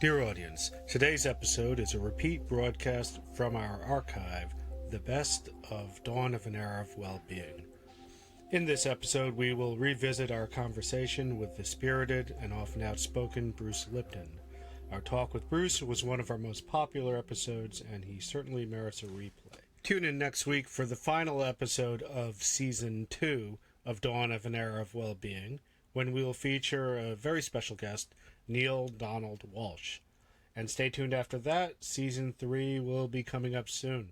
Dear audience, today's episode is a repeat broadcast from our archive, The Best of Dawn of an Era of Well-Being. In this episode, we will revisit our conversation with the spirited and often outspoken Bruce Lipton. Our talk with Bruce was one of our most popular episodes, and he certainly merits a replay. Tune in next week for the final episode of Season 2 of Dawn of an Era of Well-Being, when we will feature a very special guest, Neil Donald Walsh. And stay tuned after that. Season 3 will be coming up soon.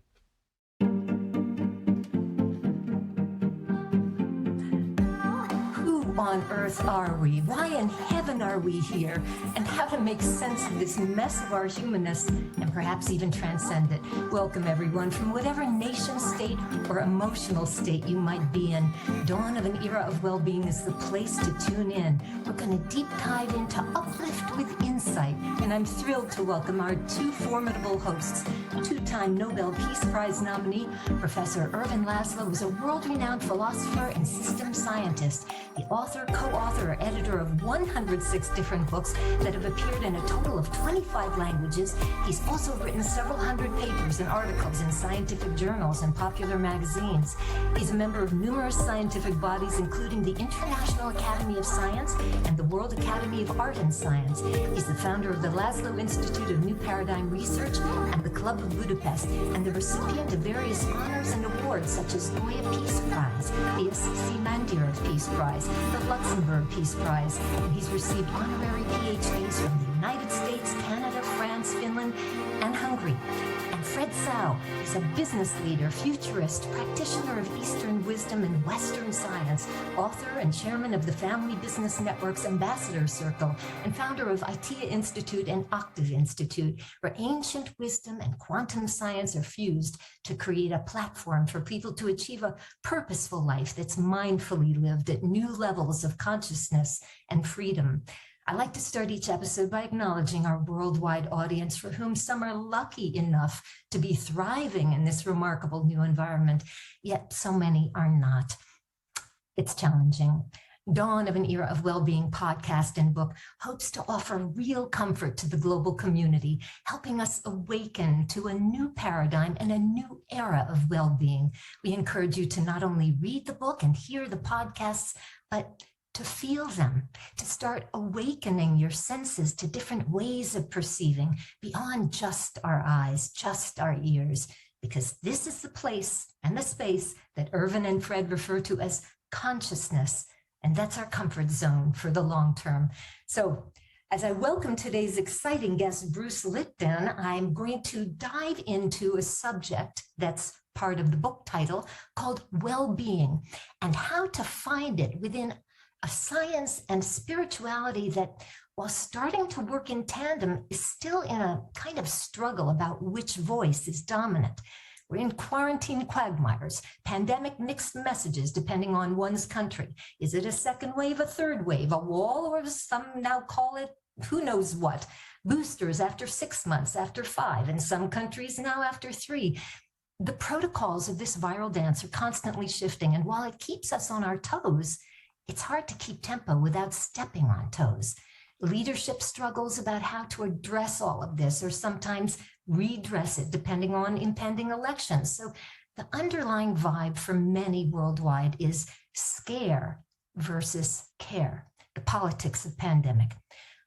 Who on earth are we? Why in heaven are we here? And how to make sense of this mess of our humanness and perhaps even transcend it. Welcome everyone from whatever nation state or emotional state you might be in. Dawn of an Era of Well-Being is the place to tune in. We're going to deep dive into uplift with insight. And I'm thrilled to welcome our two formidable hosts. Two-time Nobel Peace Prize nominee, Professor Ervin Laszlo, is a world-renowned philosopher and systems scientist, the author, co-author, or editor of 106 different books that have appeared in a total of 25 languages. He's also written several hundred papers and articles in scientific journals and popular magazines. He's a member of numerous scientific bodies, including the International Academy of Science and the World Academy of Art and Science. He's the founder of the Laszlo Institute of New Paradigm Research and the Club of Budapest, and the recipient of various honors and awards such as Goya Peace Prize, the Assisi Mandirov Peace Prize, the Luxembourg Peace Prize, and he's received honorary PhDs from the United States, Canada, France, Finland, and Hungary. And Fred Tsao is a business leader, futurist, practitioner of Eastern wisdom and Western science, author and chairman of the Family Business Network's Ambassador Circle, and founder of ITEA Institute and Octave Institute, where ancient wisdom and quantum science are fused to create a platform for people to achieve a purposeful life that's mindfully lived at new levels of consciousness and freedom. I like to start each episode by acknowledging our worldwide audience, for whom some are lucky enough to be thriving in this remarkable new environment, yet so many are not. It's challenging. Dawn of an Era of Well-Being podcast and book hopes to offer real comfort to the global community, helping us awaken to a new paradigm and a new era of well-being. We encourage you to not only read the book and hear the podcasts, but to feel them, to start awakening your senses to different ways of perceiving beyond just our eyes, just our ears, because this is the place and the space that Ervin and Fred refer to as consciousness, and that's our comfort zone for the long term. So as I welcome today's exciting guest, Bruce Lipton, I'm going to dive into a subject that's part of the book title called Well-Being, and how to find it within a science and spirituality that, while starting to work in tandem, is still in a kind of struggle about which voice is dominant. We're in quarantine quagmires, pandemic mixed messages depending on one's country. Is it a second wave, a third wave, a wall, or some now call it who knows what? Boosters after 6 months, after 5, in some countries now after 3. The protocols of this viral dance are constantly shifting, and while it keeps us on our toes, it's hard to keep tempo without stepping on toes. Leadership struggles about how to address all of this, or sometimes redress it depending on impending elections. So the underlying vibe for many worldwide is scare versus care, the politics of pandemic.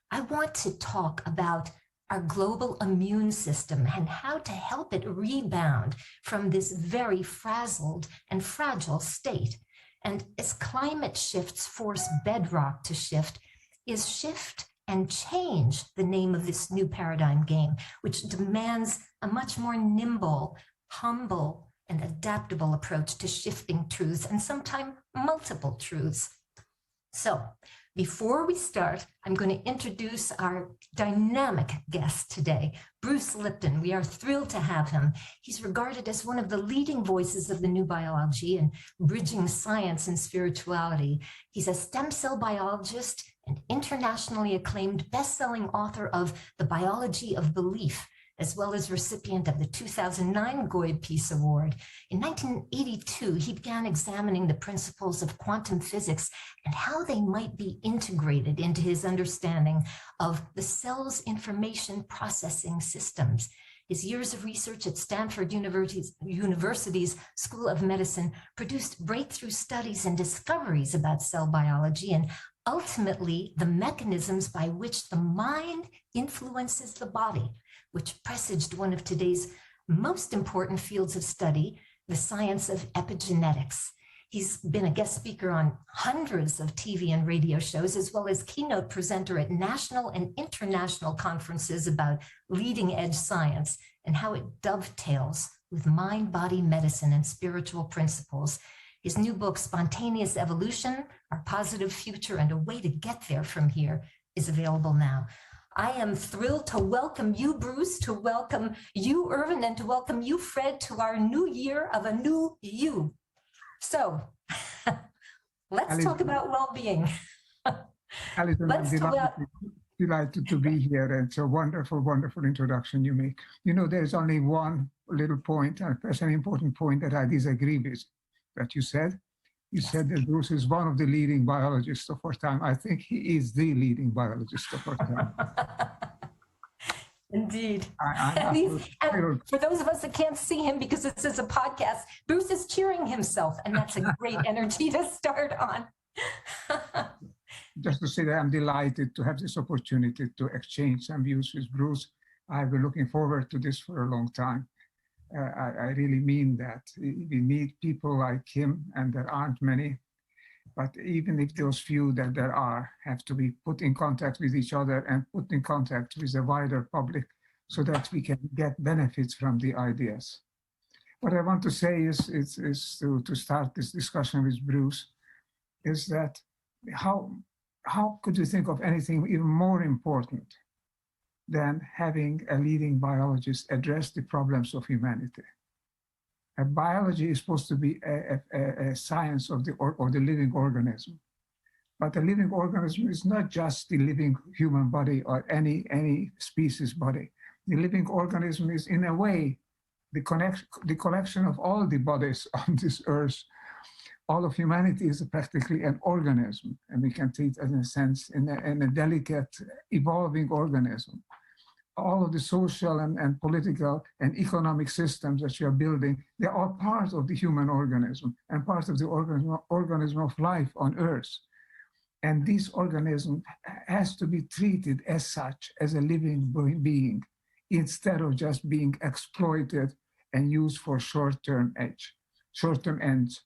I want to talk about our global immune system and how to help it rebound from this very frazzled and fragile state. And as climate shifts force bedrock to shift, is shift and change the name of this new paradigm game, which demands a much more nimble, humble, and adaptable approach to shifting truths, and sometimes multiple truths. So before we start, I'm going to introduce our dynamic guest today, Bruce Lipton. We are thrilled to have him. He's regarded as one of the leading voices of the new biology and bridging science and spirituality. He's a stem cell biologist and internationally acclaimed best-selling author of The Biology of Belief, as well as recipient of the 2009 Goya Peace Award. In 1982, he began examining the principles of quantum physics and how they might be integrated into his understanding of the cell's information processing systems. His years of research at Stanford University's School of Medicine produced breakthrough studies and discoveries about cell biology and ultimately the mechanisms by which the mind influences the body, which presaged one of today's most important fields of study, the science of epigenetics. He's been a guest speaker on hundreds of TV and radio shows, as well as keynote presenter at national and international conferences about leading edge science and how it dovetails with mind-body medicine and spiritual principles. His new book, Spontaneous Evolution, Our Positive Future and a Way to Get There from Here, is available now. I am thrilled to welcome you, Bruce, to welcome you, Irvin, and to welcome you, Fred, to our new year of a new you. So let's talk about well-being. Alison, I'm delighted to be here. It's a wonderful, wonderful introduction you make. You know, there's only one little point, and it's an important point that I disagree with, that you said. You said that Bruce is one of the leading biologists of our time. I think he is the leading biologist of our time. Indeed. And for those of us that can't see him because this is a podcast, Bruce is cheering himself, and that's a great energy to start on. Just to say that I'm delighted to have this opportunity to exchange some views with Bruce. I've been looking forward to this for a long time. I really mean that. We need people like him, and there aren't many. But even if those few that there are have to be put in contact with each other and put in contact with the wider public so that we can get benefits from the ideas. What I want to say is to start this discussion with Bruce, is that how could you think of anything even more important than having a leading biologist address the problems of humanity? Biology is supposed to be a science of the living organism. But the living organism is not just the living human body or any species body. The living organism is, in a way, the collection of all the bodies on this earth. All of humanity is practically an organism, and we can treat it, in a sense, in a delicate, evolving organism. All of the social and political and economic systems that you are building, they are part of the human organism and part of the organism of life on Earth. And this organism has to be treated as such, as a living being, instead of just being exploited and used for short-term ends.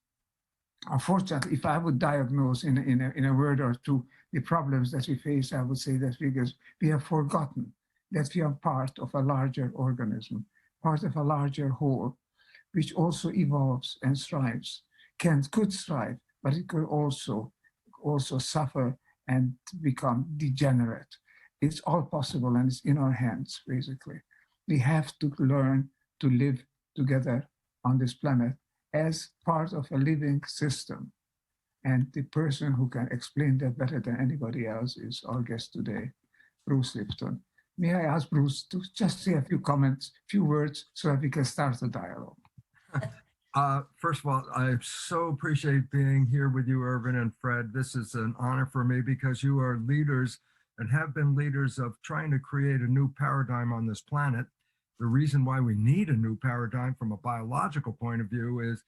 Unfortunately, if I would diagnose in a word or two the problems that we face, I would say that we have forgotten that we are part of a larger organism, part of a larger whole, which also evolves and strives, could strive, but it could also suffer and become degenerate. It's all possible, and it's in our hands, basically. We have to learn to live together on this planet as part of a living system. And the person who can explain that better than anybody else is our guest today, Bruce Lipton. May I ask Bruce to just say a few comments, few words, so that we can start the dialogue? First of all, I so appreciate being here with you, Irvin and Fred. This is an honor for me because you are leaders and have been leaders of trying to create a new paradigm on this planet. The reason why we need a new paradigm from a biological point of view is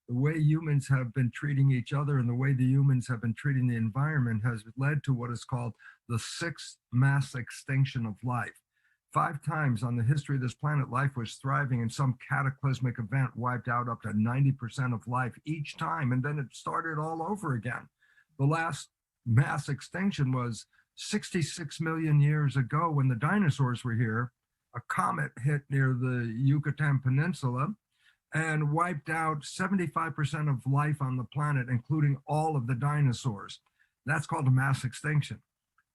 the way humans have been treating each other and the way the humans have been treating the environment has led to what is called the sixth mass extinction of life. 5 times on the history of this planet, life was thriving, and some cataclysmic event wiped out up to 90% of life each time, and then it started all over again. The last mass extinction was 66 million years ago when the dinosaurs were here. A comet hit near the Yucatan Peninsula and wiped out 75% of life on the planet, including all of the dinosaurs. That's called a mass extinction.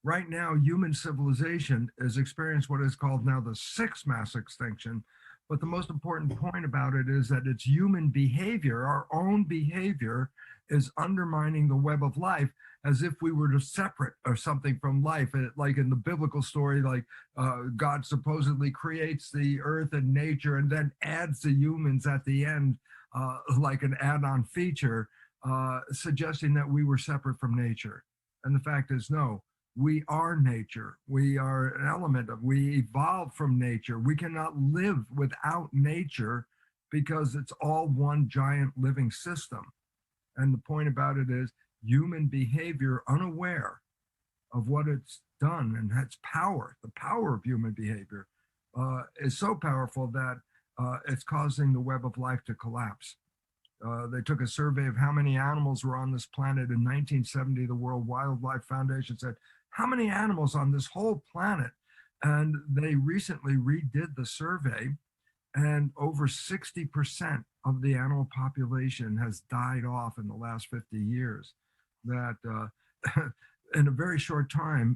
Right now, human civilization has experienced what is called now the sixth mass extinction, But the most important point about it is that it's human behavior, our own behavior is undermining the web of life as if we were to separate or something from life. And like in the biblical story, like God supposedly creates the earth and nature and then adds the humans at the end, like an add-on feature, suggesting that we were separate from nature. And the fact is, no, we are nature. We are an element of, we evolved from nature. We cannot live without nature because it's all one giant living system. And the point about it is human behavior, unaware of what it's done and its power, the power of human behavior is so powerful that it's causing the web of life to collapse. They took a survey of how many animals were on this planet in 1970. The World Wildlife Foundation said, how many animals on this whole planet? And they recently redid the survey, and over 60% of the animal population has died off in the last 50 years. That in a very short time,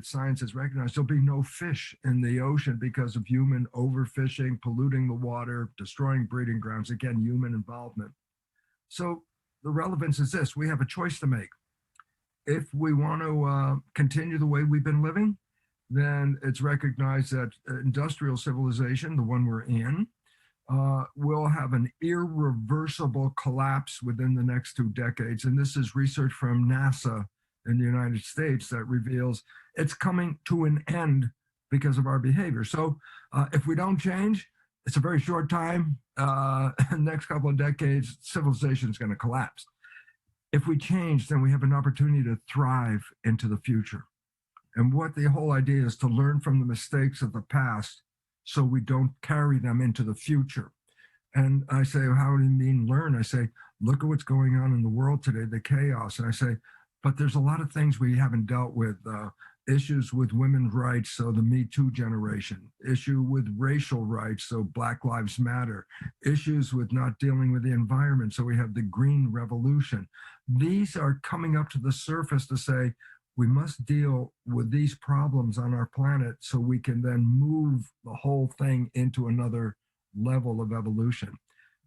science has recognized there'll be no fish in the ocean because of human overfishing, polluting the water, destroying breeding grounds, again, human involvement. So the relevance is this: we have a choice to make. If we want to continue the way we've been living, then it's recognized that industrial civilization, the one we're in, will have an irreversible collapse within the next 2 decades. And this is research from NASA in the United States that reveals it's coming to an end because of our behavior. So if we don't change, it's a very short time. In the next couple of decades, civilization is going to collapse. If we change, then we have an opportunity to thrive into the future. And what the whole idea is to learn from the mistakes of the past so we don't carry them into the future. And I say, well, how do you mean learn? I say, look at what's going on in the world today, the chaos. And I say, but there's a lot of things we haven't dealt with. Issues with women's rights, so the Me Too generation, issue with racial rights, so Black Lives Matter, issues with not dealing with the environment, so we have the Green Revolution. These are coming up to the surface to say, we must deal with these problems on our planet so we can then move the whole thing into another level of evolution.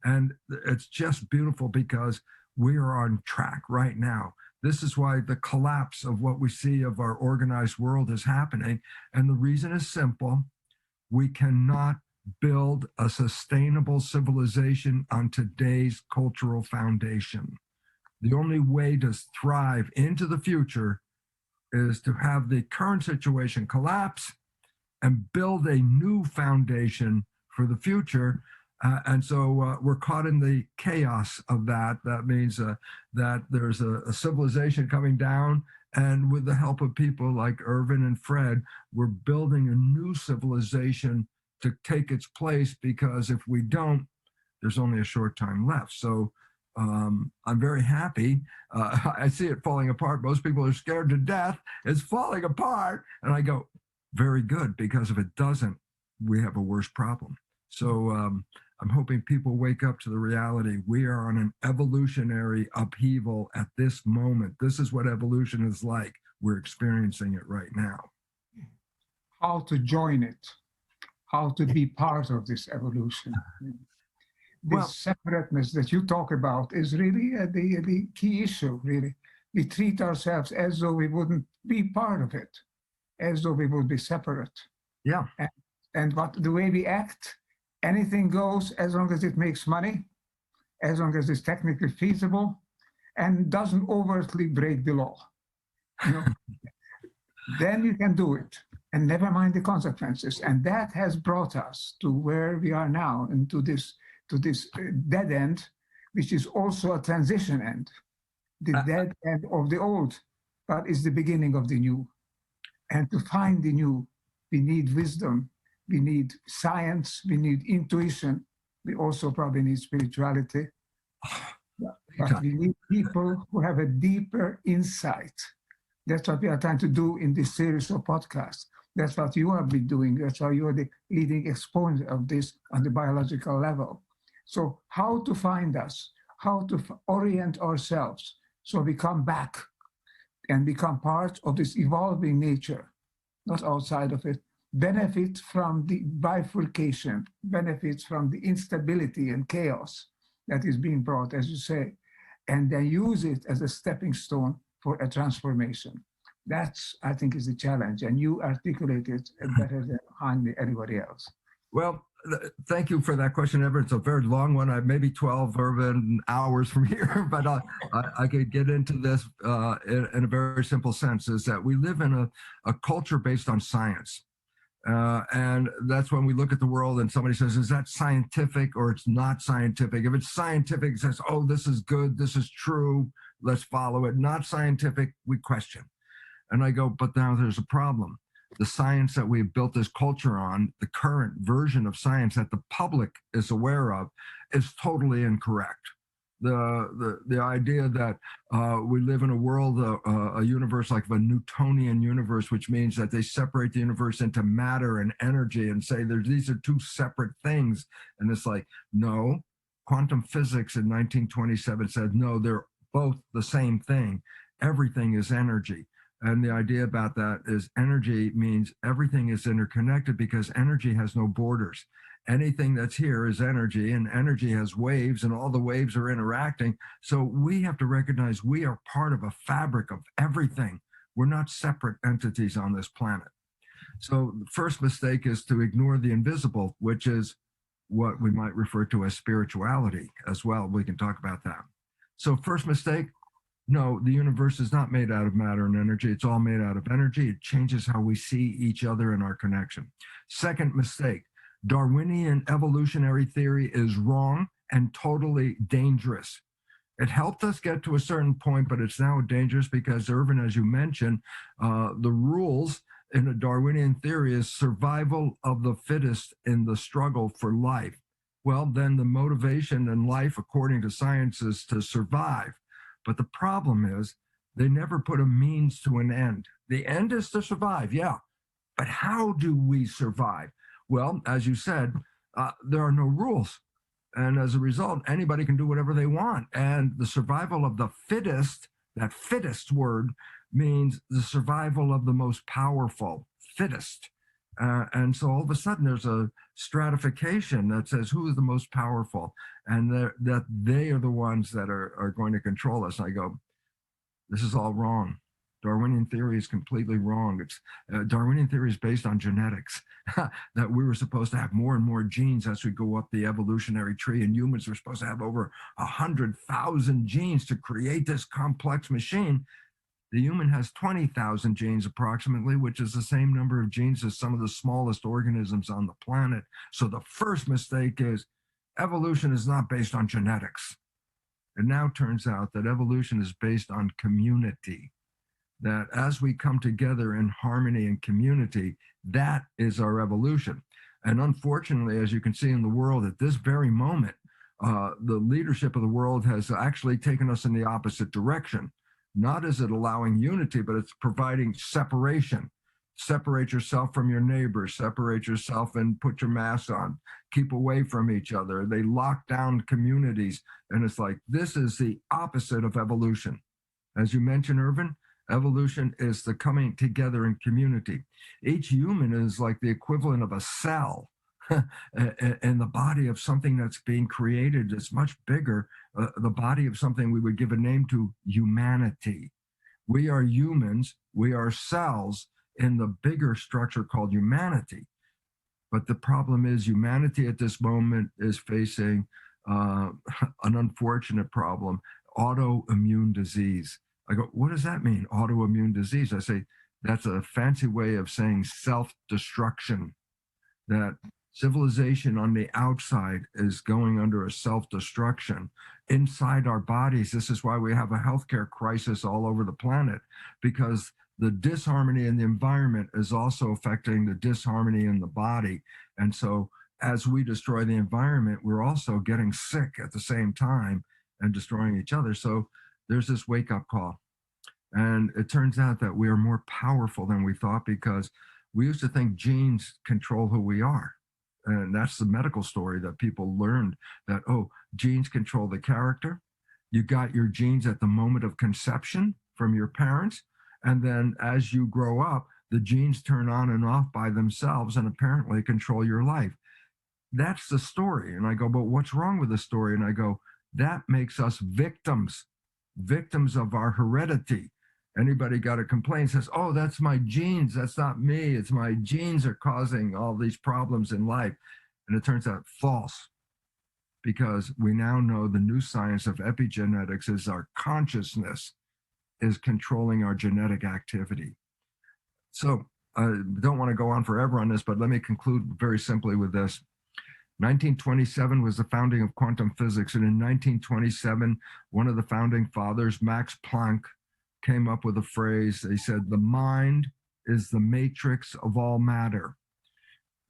And it's just beautiful because we are on track right now. This is why the collapse of what we see of our organized world is happening. And the reason is simple. We cannot build a sustainable civilization on today's cultural foundation. The only way to thrive into the future is to have the current situation collapse and build a new foundation for the future. And so we're caught in the chaos of that. That means that there's a civilization coming down, and with the help of people like Irvin and Fred, we're building a new civilization to take its place, because if we don't, there's only a short time left. So I'm very happy. I see it falling apart. Most people are scared to death. It's falling apart. And I go, very good, because if it doesn't, we have a worse problem. So I'm hoping people wake up to the reality. We are on an evolutionary upheaval at this moment. This is what evolution is like. We're experiencing it right now. How to join it, how to be part of this evolution. This separateness that you talk about is really the key issue, really. We treat ourselves as though we wouldn't be part of it, as though we would be separate. Yeah. And what the way we act, anything goes as long as it makes money, as long as it's technically feasible, and doesn't overtly break the law. You know? Then you can do it, and never mind the consequences. And that has brought us to where we are now, and to this dead end, which is also a transition end. The dead end of the old, but is the beginning of the new. And to find the new, we need wisdom. We need science, we need intuition, we also probably need spirituality. But we need people who have a deeper insight. That's what we are trying to do in this series of podcasts. That's what you have been doing. That's why you are the leading exponent of this on the biological level. So how to find us, how to orient ourselves so we come back and become part of this evolving nature, not outside of it, benefit from the bifurcation, benefits from the instability and chaos that is being brought, as you say, and then use it as a stepping stone for a transformation. That's, I think, is the challenge, and you articulate it better than hardly anybody else. Well, thank you for that question, Everett. It's a very long one. I maybe 12 urban hours from here, but I could get into this in a very simple sense, is that we live in a culture based on science. And that's when we look at the world and somebody says, is that scientific or it's not scientific? If it's scientific, it says, oh, this is good, this is true, let's follow it. Not scientific, we question. And I go, but now there's a problem. The science that we've built this culture on, the current version of science that the public is aware of, is totally incorrect. The idea that we live in a world, a universe like a Newtonian universe, which means that they separate the universe into matter and energy and say these are two separate things. And it's like, no, quantum physics in 1927 said, no, they're both the same thing. Everything is energy. And the idea about that is energy means everything is interconnected because energy has no borders. Anything that's here is energy, and energy has waves, and all the waves are interacting. So we have to recognize we are part of a fabric of everything. We're not separate entities on this planet. So the first mistake is to ignore the invisible, which is what we might refer to as spirituality as well. We can talk about that. So first mistake, no, the universe is not made out of matter and energy. It's all made out of energy. It changes how we see each other and our connection. Second mistake, Darwinian evolutionary theory is wrong and totally dangerous. It helped us get to a certain point, but it's now dangerous because, Irvin, as you mentioned, the rules in a Darwinian theory is survival of the fittest in the struggle for life. Well, then the motivation in life, according to science, is to survive. But the problem is they never put a means to an end. The end is to survive, yeah. But how do we survive? Well, as you said, there are no rules. And as a result, anybody can do whatever they want. And the survival of the fittest, that fittest word, means the survival of the most powerful, fittest. And so all of a sudden there's a stratification that says who is the most powerful, and that they are the ones that are going to control us. And I go, this is all wrong. Darwinian theory is completely wrong. It's Darwinian theory is based on genetics, that we were supposed to have more and more genes as we go up the evolutionary tree, and humans are supposed to have over 100,000 genes to create this complex machine. The human has 20,000 genes approximately, which is the same number of genes as some of the smallest organisms on the planet. So the first mistake is evolution is not based on genetics. It now turns out that evolution is based on community, that as we come together in harmony and community, that is our evolution. And unfortunately, as you can see in the world at this very moment, the leadership of the world has actually taken us in the opposite direction. Not is it allowing unity, but it's providing separation. Separate yourself from your neighbors, separate yourself and put your mask on, keep away from each other. They lock down communities. And it's like, this is the opposite of evolution. As you mentioned, Irvin, evolution is the coming together in community. Each human is like the equivalent of a cell in the body of something that's being created that's much bigger, the body of something we would give a name to humanity. We are humans, we are cells in the bigger structure called humanity. But the problem is humanity at this moment is facing an unfortunate problem, autoimmune disease. I go, what does that mean, autoimmune disease? I say, that's a fancy way of saying self-destruction, that civilization on the outside is going under a self-destruction. Inside our bodies, this is why we have a healthcare crisis all over the planet, because the disharmony in the environment is also affecting the disharmony in the body. And so as we destroy the environment, we're also getting sick at the same time and destroying each other. So there's this wake-up call. And it turns out that we are more powerful than we thought, because we used to think genes control who we are. And that's the medical story that people learned, that, oh, genes control the character. You got your genes at the moment of conception from your parents. And then as you grow up, the genes turn on and off by themselves and apparently control your life. That's the story. And I go, but what's wrong with the story? And I go, that makes us victims of our heredity. Anybody got a complaint says, oh, that's my genes. That's not me. It's my genes are causing all these problems in life. And it turns out false, because we now know the new science of epigenetics is our consciousness is controlling our genetic activity. So I don't want to go on forever on this, but let me conclude very simply with this. 1927 was the founding of quantum physics. And in 1927, one of the founding fathers, Max Planck, came up with a phrase. He said, the mind is the matrix of all matter.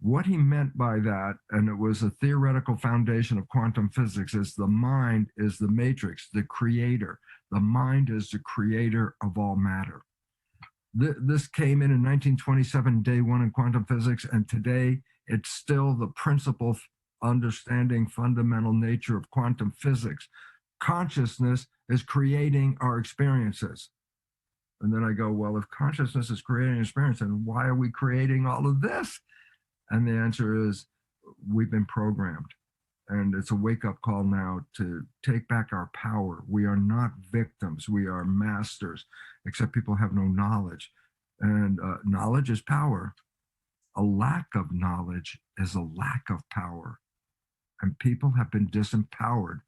What he meant by that, and it was a theoretical foundation of quantum physics, is the mind is the matrix, the creator. The mind is the creator of all matter. This came in 1927, day one in quantum physics, and today it's still the principal understanding fundamental nature of quantum physics. Consciousness is creating our experiences. And then I go, well, if consciousness is creating an experience, then why are we creating all of this? And the answer is, we've been programmed. And it's a wake-up call now to take back our power. We are not victims. We are masters, except people have no knowledge. And knowledge is power. A lack of knowledge is a lack of power. And people have been disempowered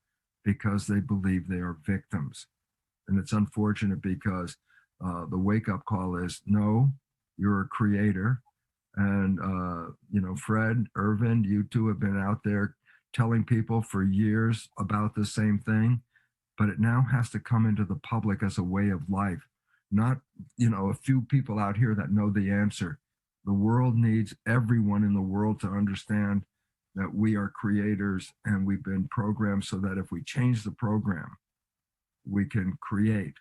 because they believe they are victims. And it's unfortunate because the wake-up call is, no, you're a creator. And, Fred, Irvin, you two have been out there telling people for years about the same thing, but it now has to come into the public as a way of life, not, a few people out here that know the answer. The world needs everyone in the world to understand that we are creators and we've been programmed so that if we change the program, we can create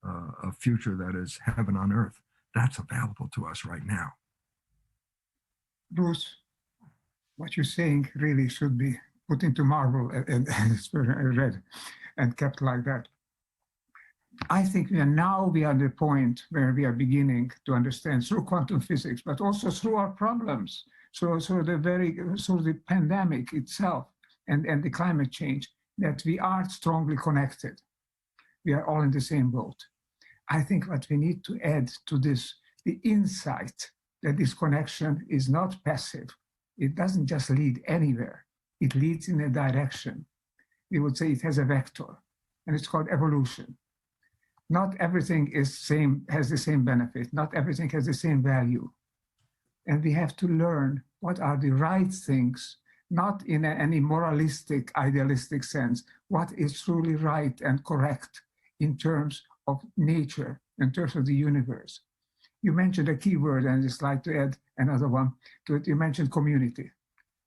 a future that is heaven on earth. That's available to us right now. Bruce, what you're saying really should be put into marble and read and kept like that. I think we are at the point where we are beginning to understand through quantum physics, but also through our problems, through the pandemic itself and the climate change, that we are strongly connected. We are all in the same boat. I think what we need to add to this, the insight that this connection is not passive. It doesn't just lead anywhere. It leads in a direction. We would say it has a vector, and it's called evolution. Not everything has the same benefit. Not everything has the same value. And we have to learn what are the right things, not in any moralistic, idealistic sense, what is truly right and correct in terms of nature, in terms of the universe. You mentioned a key word, and I'd just like to add another one to it. You mentioned community.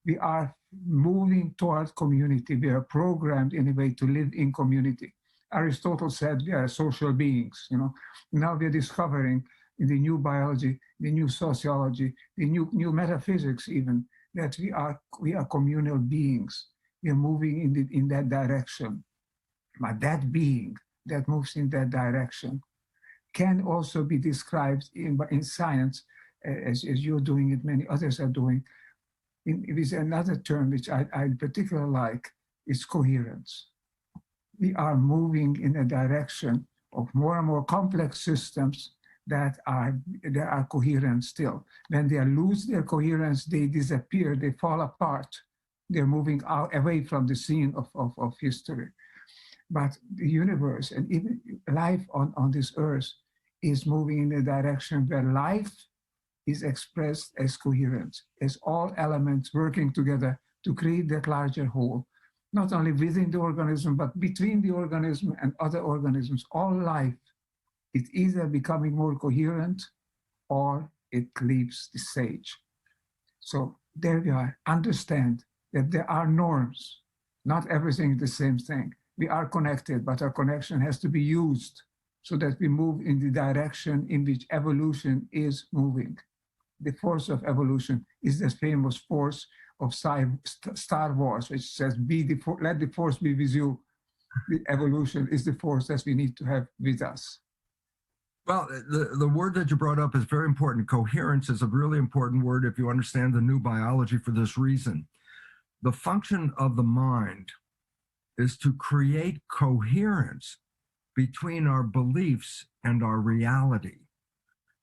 We are moving toward community. We are programmed in a way to live in community. Aristotle said we are social beings. Now we are discovering in the new biology, the new sociology, the new metaphysics even, that we are communal beings. We are moving in that direction. But that being that moves in that direction can also be described in science, as you're doing it, many others are doing, with another term which I particularly like, is coherence. We are moving in a direction of more and more complex systems that are coherent still. When they lose their coherence, they disappear, they fall apart. They're moving away from the scene of history. But the universe and even life on this earth is moving in a direction where life is expressed as coherence, as all elements working together to create that larger whole, not only within the organism, but between the organism and other organisms. All life is either becoming more coherent or it leaves the stage. So there we are. Understand that there are norms. Not everything is the same thing. We are connected, but our connection has to be used so that we move in the direction in which evolution is moving. The force of evolution is the famous force of Star Wars, which says, let the force be with you. The evolution is the force that we need to have with us. Well, the word that you brought up is very important. Coherence is a really important word if you understand the new biology for this reason. The function of the mind is to create coherence between our beliefs and our reality.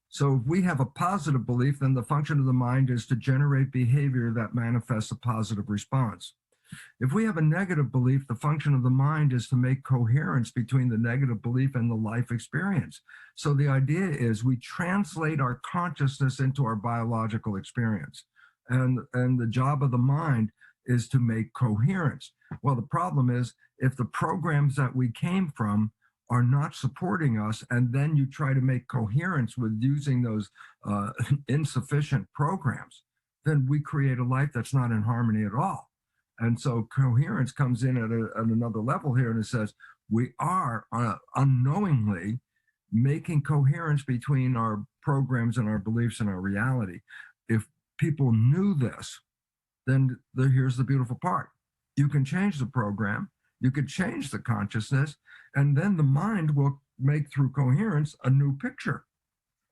So if we have a positive belief, then the function of the mind is to generate behavior that manifests a positive response. If we have a negative belief, the function of the mind is to make coherence between the negative belief and the life experience. So the idea is we translate our consciousness into our biological experience. And the job of the mind is to make coherence. Well, the problem is if the programs that we came from are not supporting us, and then you try to make coherence with using those insufficient programs, then we create a life that's not in harmony at all. And so coherence comes in at another level here, and it says we are unknowingly making coherence between our programs and our beliefs and our reality. If people knew this, then here's the beautiful part. You can change the program, you could change the consciousness, and then the mind will make through coherence a new picture.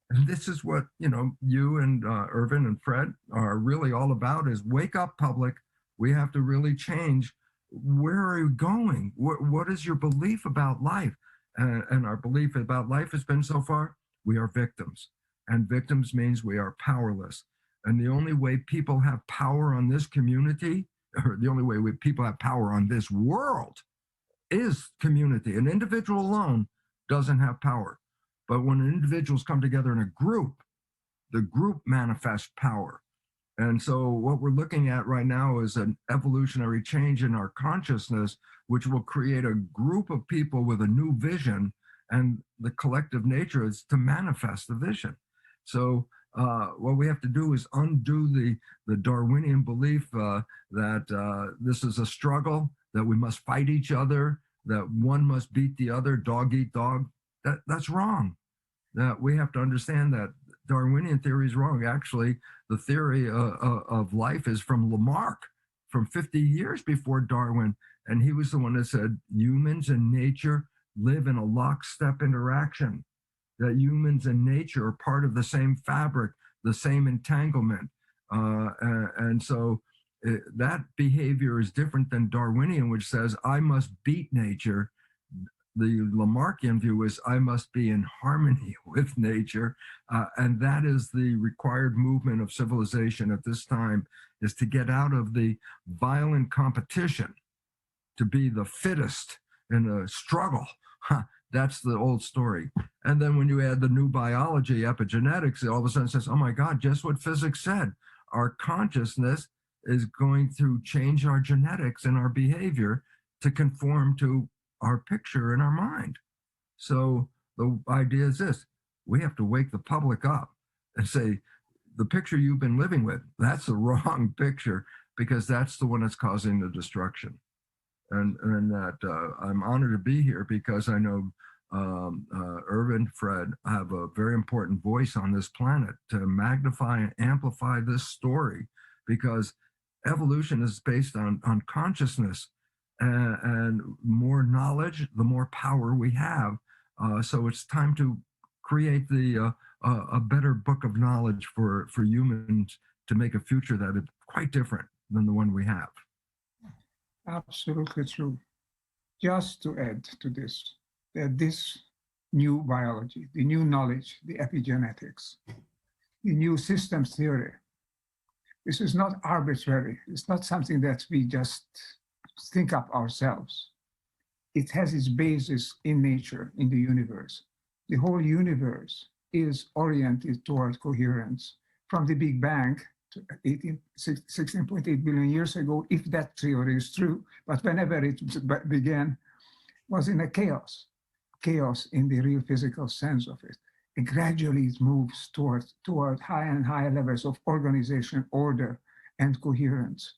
And this is what, you and Irvin and Fred are really all about is wake up, public. We have to really change. Where are you going? What is your belief about life? And our belief about life has been so far, we are victims. And victims means we are powerless. And the only way people have power on this community, or the only way people have power on this world, is community. An individual alone doesn't have power. But when individuals come together in a group, the group manifests power. And so what we're looking at right now is an evolutionary change in our consciousness, which will create a group of people with a new vision, and the collective nature is to manifest the vision. So what we have to do is undo the Darwinian belief that this is a struggle, that we must fight each other, that one must beat the other, dog eat dog. That's wrong. That we have to understand that Darwinian theory is wrong. Actually, the theory of life is from Lamarck, from 50 years before Darwin. And he was the one that said humans and nature live in a lockstep interaction, that humans and nature are part of the same fabric, the same entanglement. And so that behavior is different than Darwinian, which says I must beat nature. The Lamarckian view is I must be in harmony with nature. And that is the required movement of civilization at this time, is to get out of the violent competition, to be the fittest in a struggle. That's the old story. And then when you add the new biology, epigenetics, it all of a sudden says, oh my God, just what physics said. Our consciousness is going to change our genetics and our behavior to conform to our picture in our mind. So the idea is this: we have to wake the public up and say, the picture you've been living with, that's the wrong picture, because that's the one that's causing the destruction. And that I'm honored to be here because I know Irvin, Fred have a very important voice on this planet to magnify and amplify this story, because evolution is based on consciousness. And more knowledge, the more power we have. So it's time to create a better book of knowledge for humans to make a future that is quite different than the one we have. Absolutely true. Just to add to this, that this new biology, the new knowledge, the epigenetics, the new systems theory, this is not arbitrary. It's not something that we just think up ourselves. It has its basis in nature, in the universe. The whole universe is oriented toward coherence. From the Big Bang to 16.8 billion years ago, if that theory is true, but whenever it began, was in a chaos in the real physical sense of it. And gradually it moves toward higher and higher levels of organization, order, and coherence.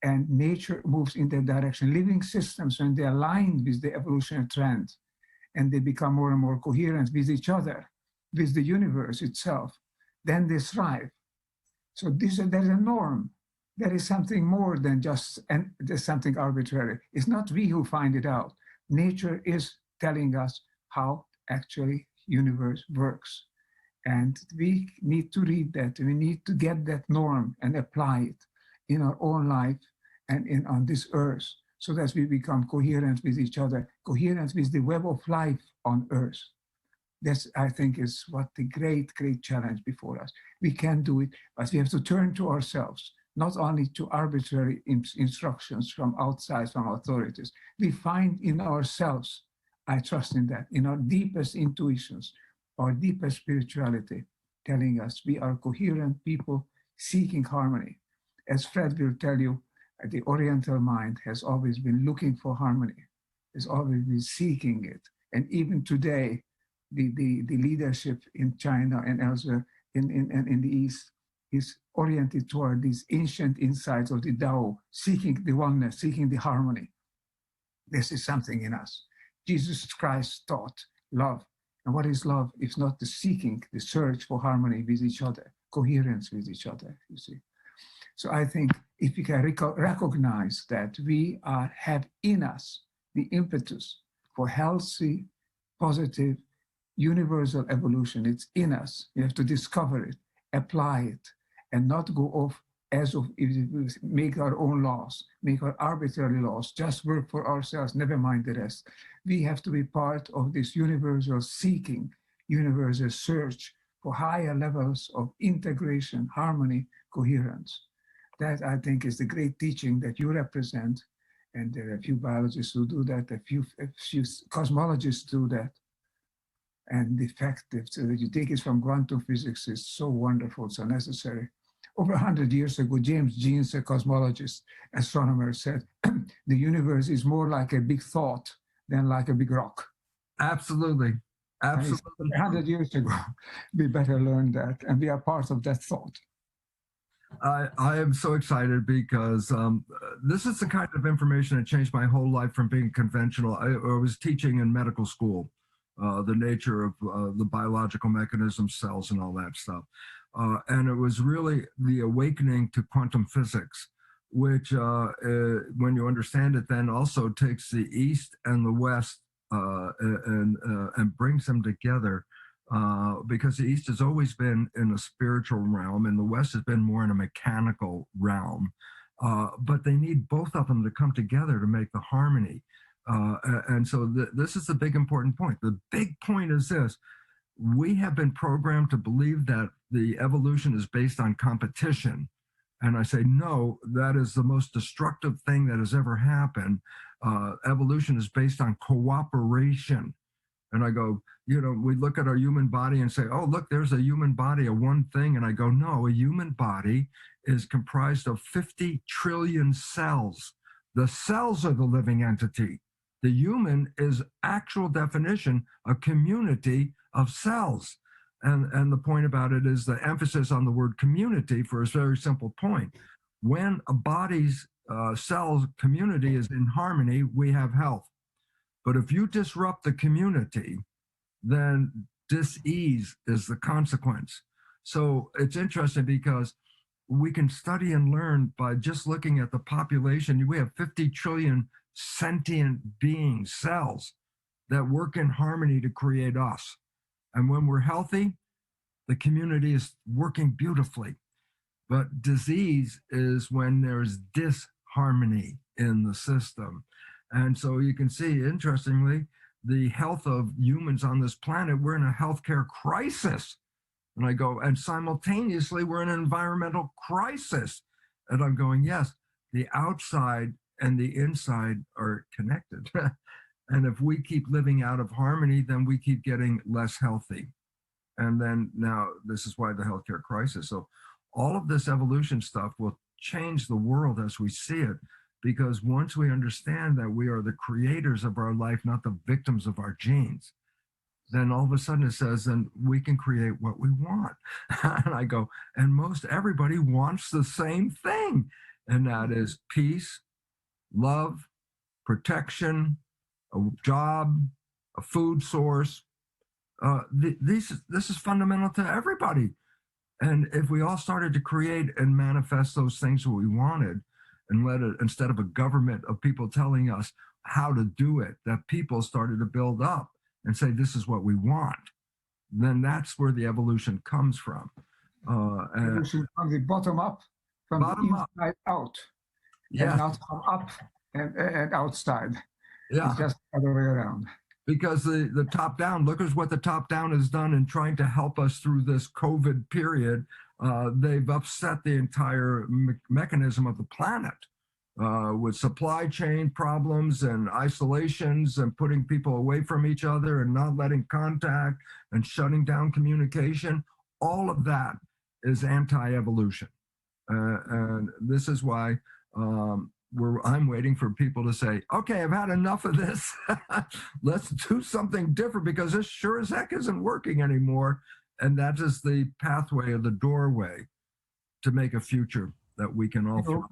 And nature moves in that direction. Living systems, when they align with the evolutionary trend and they become more and more coherent with each other, with the universe itself, then they thrive. So there's a norm. There is something more than just there's something arbitrary. It's not we who find it out. Nature is telling us how actually universe works. And we need to read that. We need to get that norm and apply it in our own life and on this earth, so that we become coherent with each other, coherent with the web of life on earth. That's, I think, is what the great, great challenge before us. We can do it, but we have to turn to ourselves, not only to arbitrary instructions from outside, from authorities. We find in ourselves, I trust in that, in our deepest intuitions, our deepest spirituality, telling us we are coherent people seeking harmony. As Fred will tell you, the Oriental mind has always been looking for harmony, has always been seeking it. And even today, the leadership in China and elsewhere in the East is oriented toward these ancient insights of the Tao, seeking the oneness, seeking the harmony. This is something in us. Jesus Christ taught love. And what is love if not the seeking, the search for harmony with each other, coherence with each other, you see. So I think if we can recognize that we have in us the impetus for healthy, positive, universal evolution, it's in us. We have to discover it, apply it, and not go off as of make our own laws, make our arbitrary laws, just work for ourselves, never mind the rest. We have to be part of this universal seeking, universal search for higher levels of integration, harmony, coherence. That, I think, is the great teaching that you represent. And there are a few biologists who do that, a few cosmologists do that. And the fact that you take it from quantum physics is so wonderful, so necessary. Over 100 years ago, James Jeans, a cosmologist, astronomer, said, the universe is more like a big thought than like a big rock. Absolutely. Absolutely. 100 years ago, we better learn that, and we are part of that thought. I am so excited because this is the kind of information that changed my whole life from being conventional. I was teaching in medical school, the nature of the biological mechanisms, cells, and all that stuff. And it was really the awakening to quantum physics, which, when you understand it, then also takes the East and the West and brings them together. Because the East has always been in a spiritual realm and the West has been more in a mechanical realm. But they need both of them to come together to make the harmony. And so this is the big important point. The big point is this: we have been programmed to believe that the evolution is based on competition. And I say, no, that is the most destructive thing that has ever happened. Evolution is based on cooperation. And I go, you know, we look at our human body and say, oh, look, there's a human body, a one thing. And I go, no, a human body is comprised of 50 trillion cells. The cells are the living entity. The human is actual definition, a community of cells. And the point about it is the emphasis on the word community for a very simple point. When a body's cells community is in harmony, we have health. But if you disrupt the community, then dis-ease is the consequence. So it's interesting because we can study and learn by just looking at the population. We have 50 trillion sentient beings, cells, that work in harmony to create us. And when we're healthy, the community is working beautifully. But disease is when there's disharmony in the system. And so you can see, interestingly, the health of humans on this planet, we're in a healthcare crisis. And I go, and simultaneously, we're in an environmental crisis. And I'm going, yes, the outside and the inside are connected. And if we keep living out of harmony, then we keep getting less healthy. And then now this is why the healthcare crisis. So all of this evolution stuff will change the world as we see it. Because once we understand that we are the creators of our life, not the victims of our genes, then all of a sudden it says, then we can create what we want. And I go, and most everybody wants the same thing. And that is peace, love, protection, a job, a food source. This is fundamental to everybody. And if we all started to create and manifest those things that we wanted, and let it, instead of a government of people telling us how to do it, that people started to build up and say, this is what we want. then that's where the evolution comes from. Evolution from the bottom up, from Bottom the up. inside out, Yeah, and not from up and outside. yeah. It's just the other way around. Because the top down, look at what the top down has done in trying to help us through this COVID period. They've upset the entire mechanism of the planet with supply chain problems and isolations and putting people away from each other and not letting contact and shutting down communication. All of that is anti-evolution. And this is why I'm waiting for people to say, okay, I've had enough of this. Let's do something different, because this sure as heck isn't working anymore. And that is the pathway or the doorway to make a future that we can all through.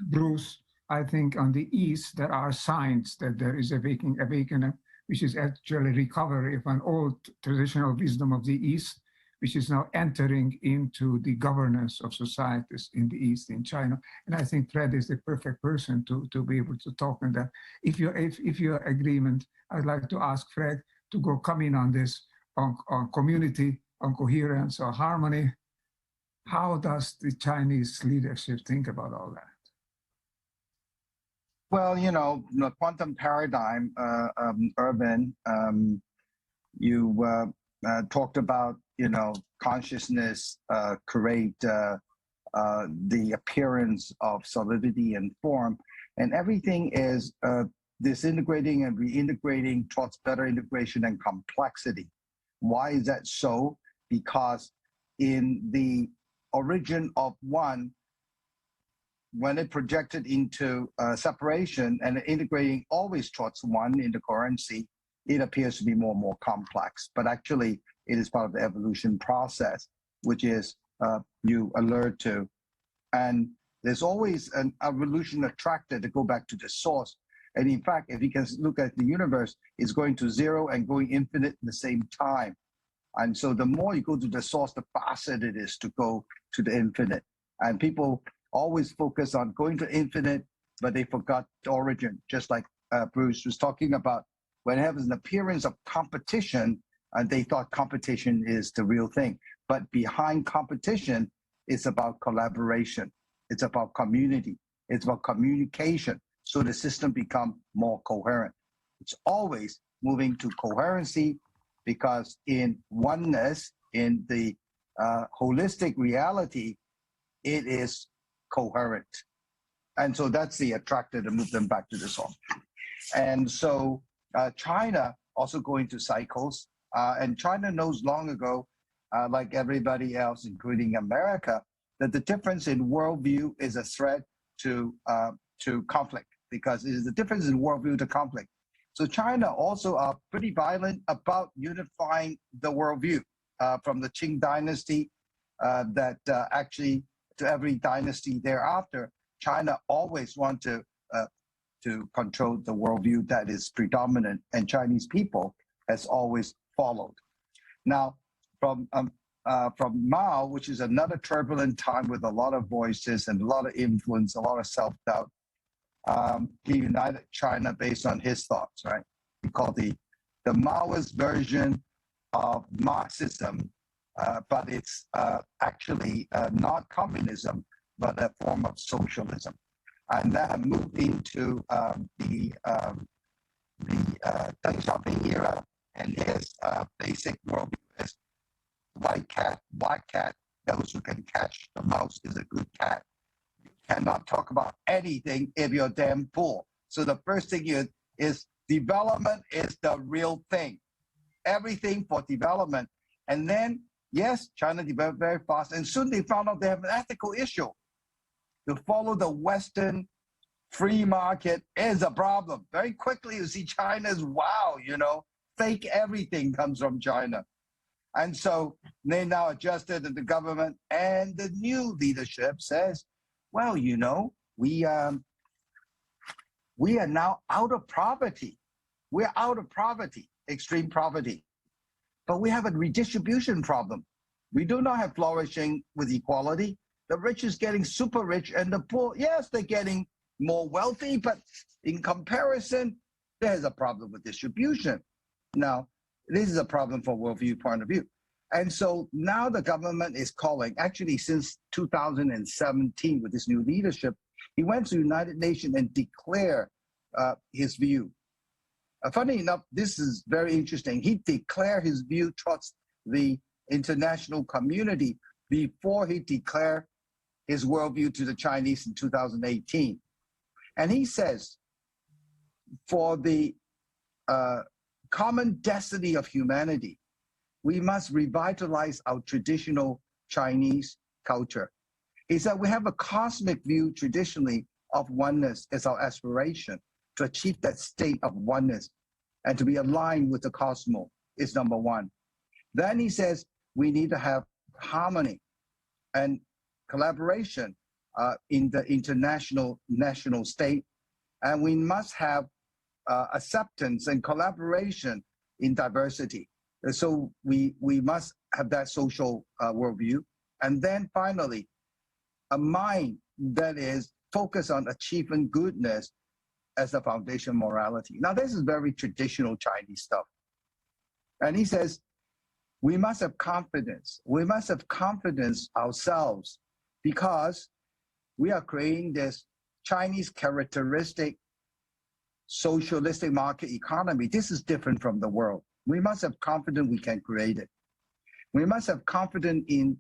Bruce, I think on the East, there are signs that there is a awakening, which is actually recovery of an old traditional wisdom of the East, which is now entering into the governance of societies in the East, in China. And I think Fred is the perfect person to be able to talk on that. If you're agreement, I'd like to ask Fred to come in on this, on community, on coherence, or harmony. How does the Chinese leadership think about all that? Well, the quantum paradigm, Urban, you talked about, consciousness create the appearance of solidity and form, and everything is disintegrating and reintegrating towards better integration and complexity. Why is that so? Because in the origin of one, when it projected into separation and integrating always towards one in the coherency, it appears to be more and more complex. But actually, it is part of the evolution process, which is you alert to. And there's always an evolution attracted to go back to the source. And in fact, if you can look at the universe, it's going to zero and going infinite at the same time. And so the more you go to the source, the faster it is to go to the infinite. And people always focus on going to infinite, but they forgot the origin, just like Bruce was talking about. When it has an appearance of competition, and they thought competition is the real thing. But behind competition, it's about collaboration. It's about community. It's about communication. So the system becomes more coherent. It's always moving to coherency, because in oneness, in the holistic reality, it is coherent. And so that's the attractor to move them back to the source. And so China also going to cycles. And China knows long ago, like everybody else, including America, that the difference in worldview is a threat to conflict, because it is the difference in worldview to conflict. So China also are pretty violent about unifying the worldview from the Qing dynasty that actually to every dynasty thereafter. China always want to control the worldview that is predominant, and Chinese people has always followed. Now, from Mao, which is another turbulent time with a lot of voices and a lot of influence, a lot of self-doubt, he united China based on his thoughts, right? He called the Maoist version of Marxism, but it's actually not communism, but a form of socialism. And that moved into the Deng Xiaoping era, and his basic worldview is white cat, black cat. Those who can catch the mouse is a good cat. You cannot talk about anything if you're damn poor. So the first thing is development is the real thing. Everything for development. And then, yes, China developed very fast, and soon they found out they have an ethical issue. To follow the Western free market is a problem. Very quickly, you see China's, wow, fake everything comes from China. And so they now adjusted to the government, and the new leadership says, well, we are now out of poverty. We're out of poverty, extreme poverty. But we have a redistribution problem. We do not have flourishing with equality. The rich is getting super rich, and the poor, yes, they're getting more wealthy, but in comparison, there's a problem with distribution. Now, this is a problem from a worldview point of view. And so now the government is calling, actually since 2017 with this new leadership, he went to the United Nations and declared his view. Funny enough, this is very interesting. He declared his view towards the international community before he declared his worldview to the Chinese in 2018. And he says, for the common destiny of humanity, we must revitalize our traditional Chinese culture. He said, we have a cosmic view traditionally of oneness as our aspiration. To achieve that state of oneness and to be aligned with the cosmos is number one. Then he says, we need to have harmony and collaboration in the international national state. And we must have acceptance and collaboration in diversity. So we must have that social worldview. And then finally, a mind that is focused on achieving goodness as the foundation morality. Now, this is very traditional Chinese stuff. And he says, we must have confidence. We must have confidence ourselves because we are creating this Chinese characteristic socialistic market economy. This is different from the world. We must have confidence we can create it. We must have confidence in,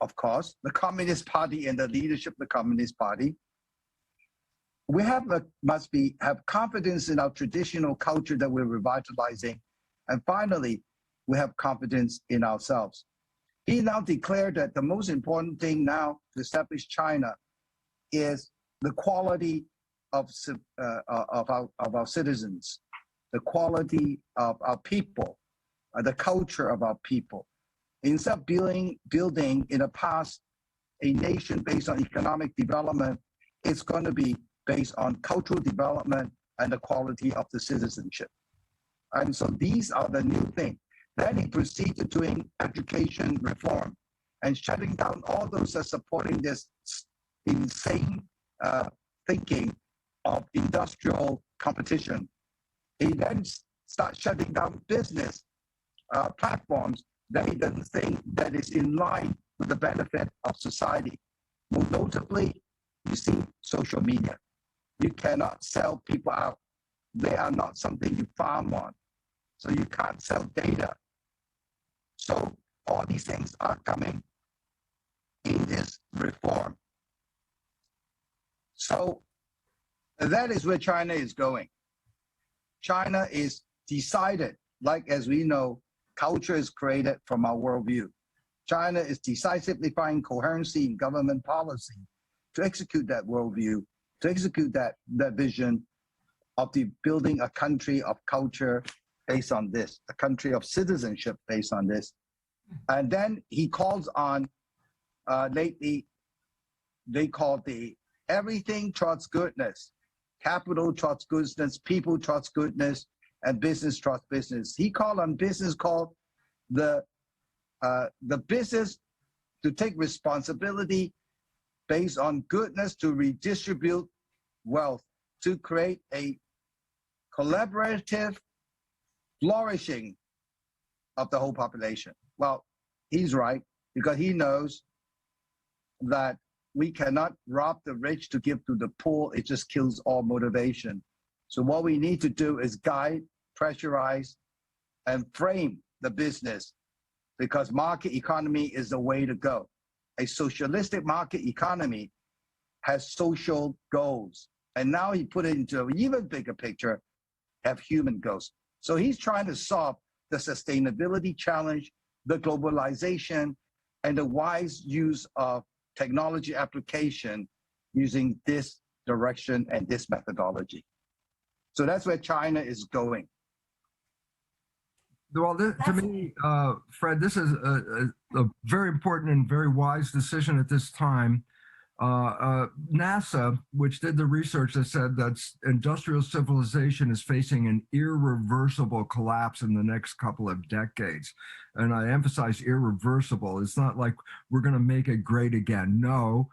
of course, the Communist Party and the leadership of the Communist Party. We must have confidence in our traditional culture that we're revitalizing. And finally, we have confidence in ourselves. He now declared that the most important thing now to establish China is the quality of our citizens, the quality of our people, the culture of our people. Instead of building in the past a nation based on economic development, it's going to be based on cultural development and the quality of the citizenship. And so these are the new things. Then he proceeded doing education reform and shutting down all those that are supporting this insane thinking of industrial competition. He then starts shutting down business platforms that he doesn't think that is in line with the benefit of society. Most notably, you see social media. You cannot sell people out. They are not something you farm on. So you can't sell data. So all these things are coming in this reform. So that is where China is going. China is decided, like as we know, culture is created from our worldview. China is decisively finding coherency in government policy to execute that worldview, to execute that vision of the building a country of culture based on this, a country of citizenship based on this. And then he calls on, lately, they call the everything towards goodness, capital towards goodness, people towards goodness, and business towards business. He called on business called the business to take responsibility based on goodness to redistribute wealth, to create a collaborative flourishing of the whole population. Well, he's right, because he knows that we cannot rob the rich to give to the poor. It just kills all motivation. So what we need to do is guide, pressurize, and frame the business, because market economy is the way to go. A socialistic market economy has social goals. And now he put it into an even bigger picture, have human goals. So he's trying to solve the sustainability challenge, the globalization, and the wise use of technology application using this direction and this methodology. So that's where China is going. Well, to me, Fred, this is a very important and very wise decision at this time. NASA, which did the research, that said that industrial civilization is facing an irreversible collapse in the next couple of decades. And I emphasize irreversible. It's not like we're going to make it great again. No,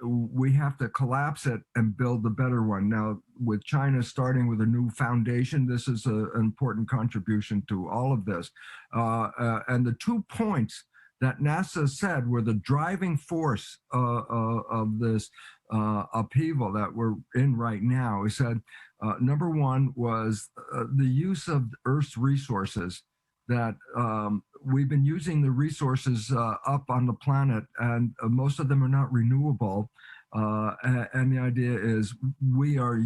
we have to collapse it and build a better one. Now, with China starting with a new foundation, this is an important contribution to all of this. And the 2 points that NASA said were the driving force of this upheaval that we're in right now. He said, number one was the use of Earth's resources, that we've been using the resources up on the planet, and most of them are not renewable. And the idea is we are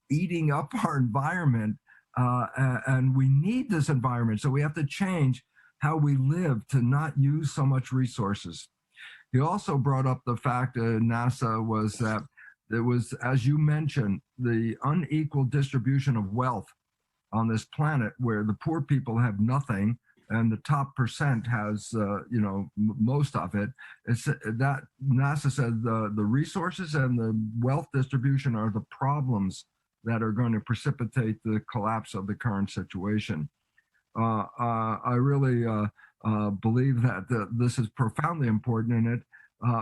eating up our environment, and we need this environment. So we have to change how we live to not use so much resources. He also brought up the fact that NASA was that there was, as you mentioned, the unequal distribution of wealth on this planet, where the poor people have nothing and the top percent has, most of it. It's that NASA said the resources and the wealth distribution are the problems that are going to precipitate the collapse of the current situation. I really believe that this is profoundly important in it,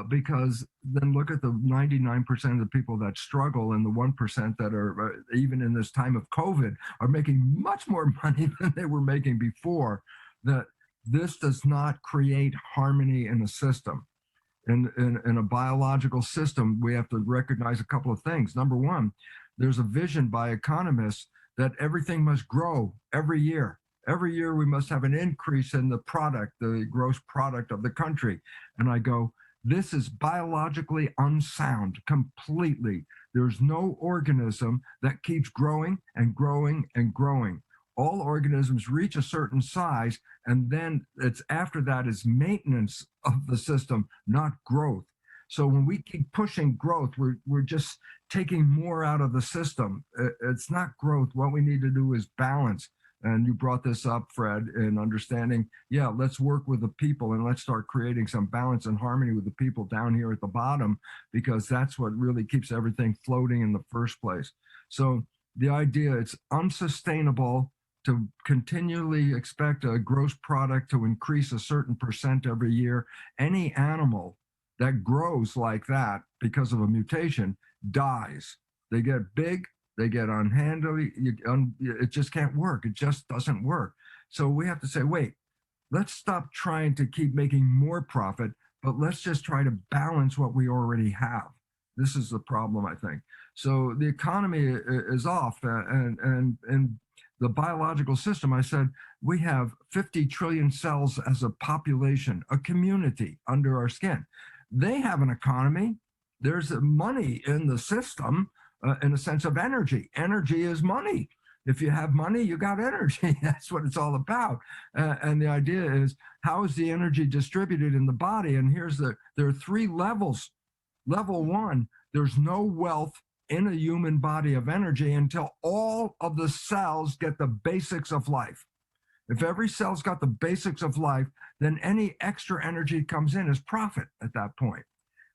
because then look at the 99% of the people that struggle and the 1% that are, even in this time of COVID, are making much more money than they were making before. That this does not create harmony in a system. In a biological system, we have to recognize a couple of things. Number one, there's a vision by economists that everything must grow every year. Every year we must have an increase in the product, the gross product of the country. And I go, this is biologically unsound completely. There's no organism that keeps growing and growing and growing. All organisms reach a certain size, and then it's after that is maintenance of the system, not growth. So when we keep pushing growth, we're just taking more out of the system. It's not growth. What we need to do is balance. And you brought this up, Fred, in understanding, yeah, let's work with the people and let's start creating some balance and harmony with the people down here at the bottom, because that's what really keeps everything floating in the first place. So the idea, it's unsustainable to continually expect a gross product to increase a certain percent every year. Any animal that grows like that because of a mutation dies. They get big, they get unhandily, it just can't work. It just doesn't work. So we have to say, wait, let's stop trying to keep making more profit, but let's just try to balance what we already have. This is the problem, I think. So the economy is off, and the biological system, I said, we have 50 trillion cells as a population, a community under our skin. They have an economy. There's money in the system, in a sense of energy. Energy is money. If you have money, you got energy. That's what it's all about. And the idea is, how is the energy distributed in the body? And there are 3 levels. Level 1, there's no wealth in a human body of energy until all of the cells get the basics of life. If every cell's got the basics of life, then any extra energy comes in as profit at that point.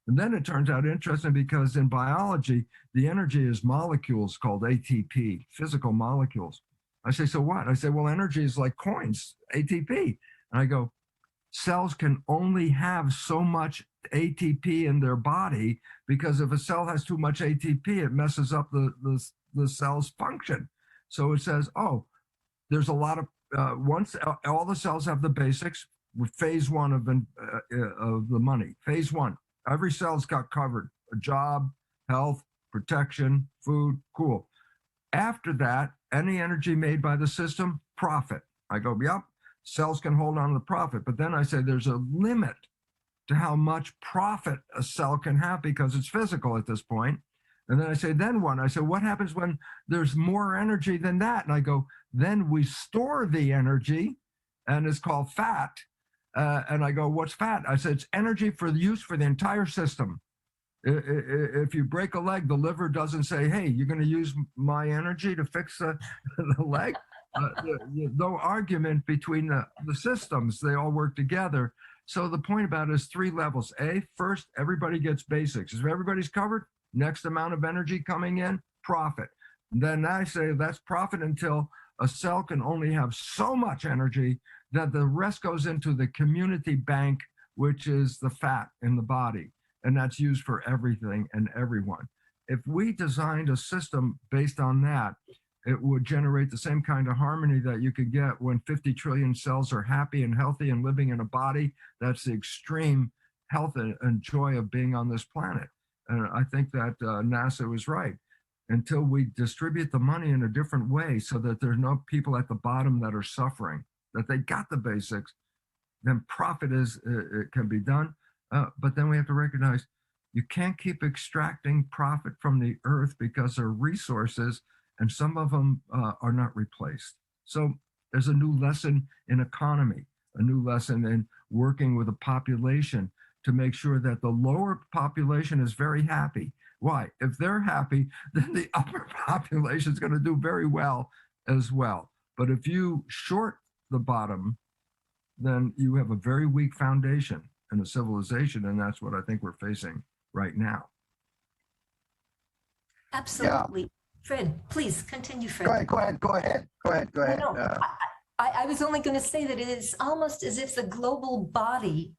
And then it turns out interesting, because in biology, the energy is molecules called ATP, physical molecules. I say, so what? I say, well, energy is like coins, ATP. And I go, cells can only have so much ATP in their body, because if a cell has too much ATP, it messes up the cell's function. So it says, oh, there's a lot of, once all the cells have the basics, with phase 1 of the money, phase 1. Every cell's got covered: a job, health, protection, food, cool. After that, any energy made by the system, profit. I go, yep, cells can hold on to the profit. But then I say there's a limit to how much profit a cell can have, because it's physical at this point. And then I say, then what? I say, what happens when there's more energy than that? And I go, then we store the energy, and it's called fat. And I go, what's fat? I said, it's energy for use for the entire system. If you break a leg, the liver doesn't say, hey, you're going to use my energy to fix the leg. No argument between the systems. They all work together. So the point about it is 3 levels. First, everybody gets basics. If everybody's covered, next amount of energy coming in, profit. Then I say that's profit until a cell can only have so much energy that the rest goes into the community bank, which is the fat in the body. And that's used for everything and everyone. If we designed a system based on that, it would generate the same kind of harmony that you could get when 50 trillion cells are happy and healthy and living in a body. That's the extreme health and joy of being on this planet. And I think that NASA was right. Until we distribute the money in a different way so that there's no people at the bottom that are suffering, that they got the basics, then profit it can be done. But then we have to recognize you can't keep extracting profit from the earth because there are resources and some of them are not replaced. So there's a new lesson in economy, a new lesson in working with a population to make sure that the lower population is very happy. Why? If they're happy, then the upper population is going to do very well as well. But if you short the bottom, then you have a very weak foundation in a civilization, and that's what I think we're facing right now. Absolutely. Yeah. Fred, please continue, Fred. Go ahead. No, I was only going to say that it is almost as if the global body,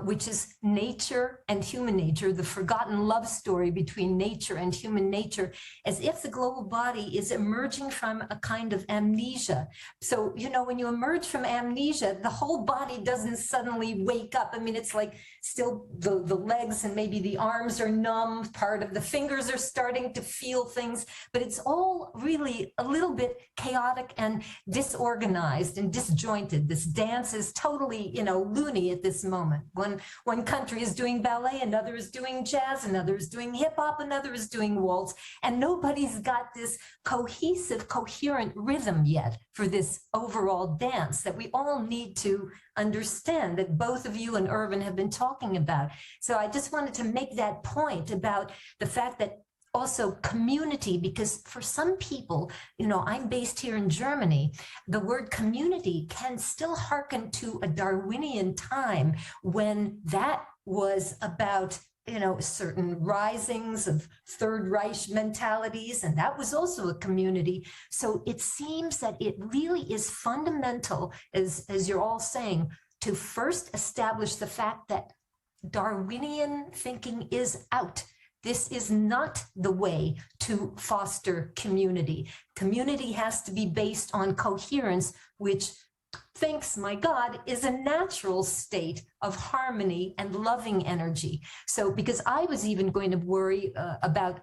which is nature and human nature, the forgotten love story between nature and human nature, as if the global body is emerging from a kind of amnesia. So, when you emerge from amnesia, the whole body doesn't suddenly wake up. I mean, it's like still the legs and maybe the arms are numb, part of the fingers are starting to feel things, but it's all really a little bit chaotic and disorganized and disjointed. This dance is totally, loony at this moment. One country is doing ballet, another is doing jazz, another is doing hip hop, another is doing waltz, and nobody's got this cohesive, coherent rhythm yet for this overall dance that we all need to understand, that both of you and Irvin have been talking about. So I just wanted to make that point about the fact that also community, because for some people, I'm based here in Germany, the word community can still hearken to a Darwinian time when that was about certain risings of Third Reich mentalities, and that was also a community. So it seems that it really is fundamental, as you're all saying, to first establish the fact that Darwinian thinking is out. This is not the way to foster community. Community has to be based on coherence, which, thanks my God, is a natural state of harmony and loving energy. So, because I was even going to worry about,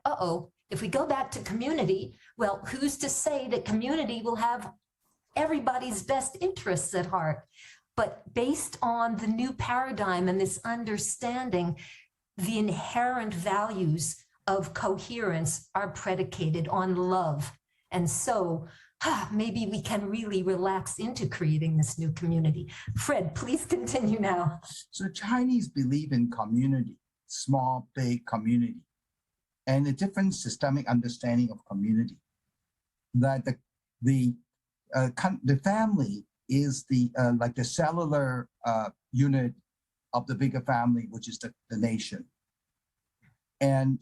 if we go back to community, well, who's to say that community will have everybody's best interests at heart? But based on the new paradigm and this understanding, the inherent values of coherence are predicated on love. And so maybe we can really relax into creating this new community. Fred, please continue now. So Chinese believe in community, small, big community, and a different systemic understanding of community. That the family is like the cellular unit of the bigger family, which is the nation. And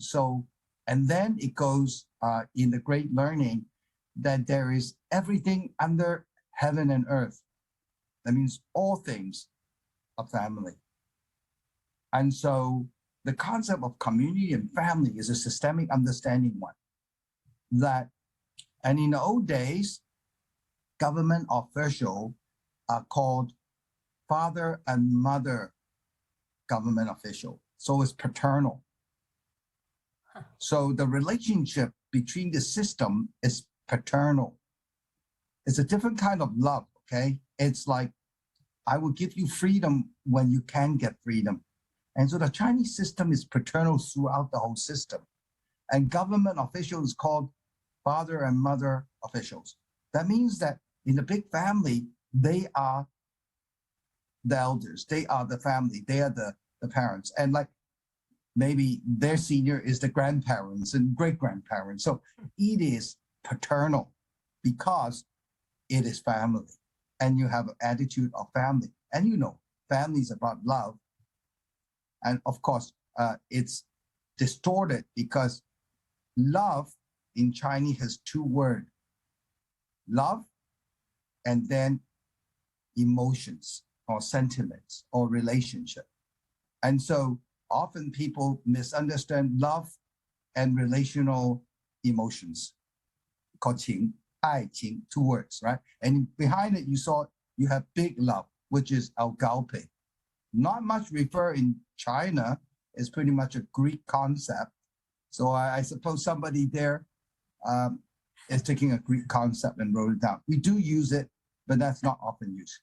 then it goes in the great learning that there is everything under heaven and earth. That means all things are family. And so the concept of community and family is a systemic understanding one. And in the old days, government officials are called father and mother government official. So it's paternal. So the relationship between the system is paternal. It's a different kind of love, okay? It's like, I will give you freedom when you can get freedom. And so the Chinese system is paternal throughout the whole system. And government officials called father and mother officials. That means that in the big family, they are the elders, they are the family, they are the parents. And like maybe their senior is the grandparents and great-grandparents. So it is paternal because it is family. And you have an attitude of family. And families about love. And of course, it's distorted because love in Chinese has two words, love and then emotions or sentiments or relationship. And so often people misunderstand love and relational emotions called 情, 爱情, two words, right? And behind it, you have big love, which is agape. Not much refer in China. It's pretty much a Greek concept. So I suppose somebody there is taking a Greek concept and wrote it down. We do use it, but that's not often used.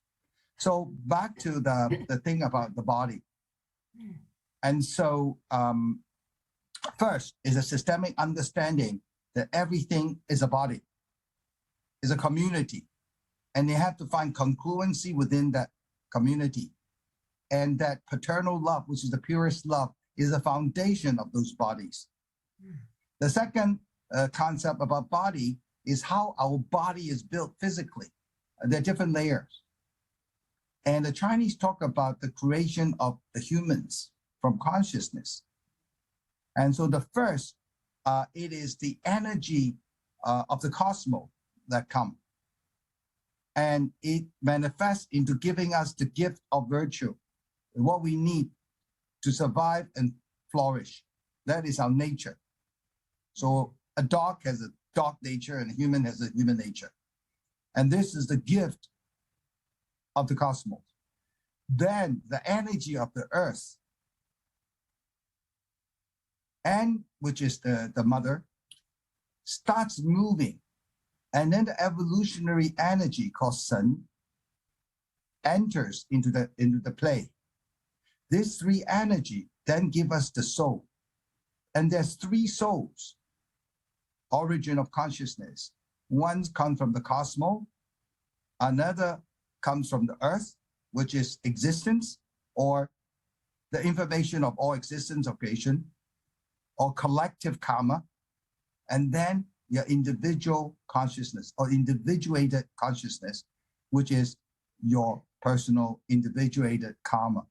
So back to the thing about the body. And so first is a systemic understanding that everything is a body, is a community. And they have to find congruency within that community. And that paternal love, which is the purest love, is the foundation of those bodies. The second concept about body is how our body is built physically. There are different layers. And the Chinese talk about the creation of the humans from consciousness. And so the first, it is the energy of the cosmos that come. And it manifests into giving us the gift of virtue, what we need to survive and flourish. That is our nature. So a dog has a dog nature and a human has a human nature. And this is the gift of the cosmos. Then the energy of the earth, and which is the mother, starts moving. And then the evolutionary energy called Sun enters into the play. These three energy then give us the soul. And there's three souls, origin of consciousness. One comes from the cosmos, another comes from the earth, which is existence, or the information of all existence of creation, or collective karma, and then your individual consciousness or individuated consciousness, which is your personal individuated karma.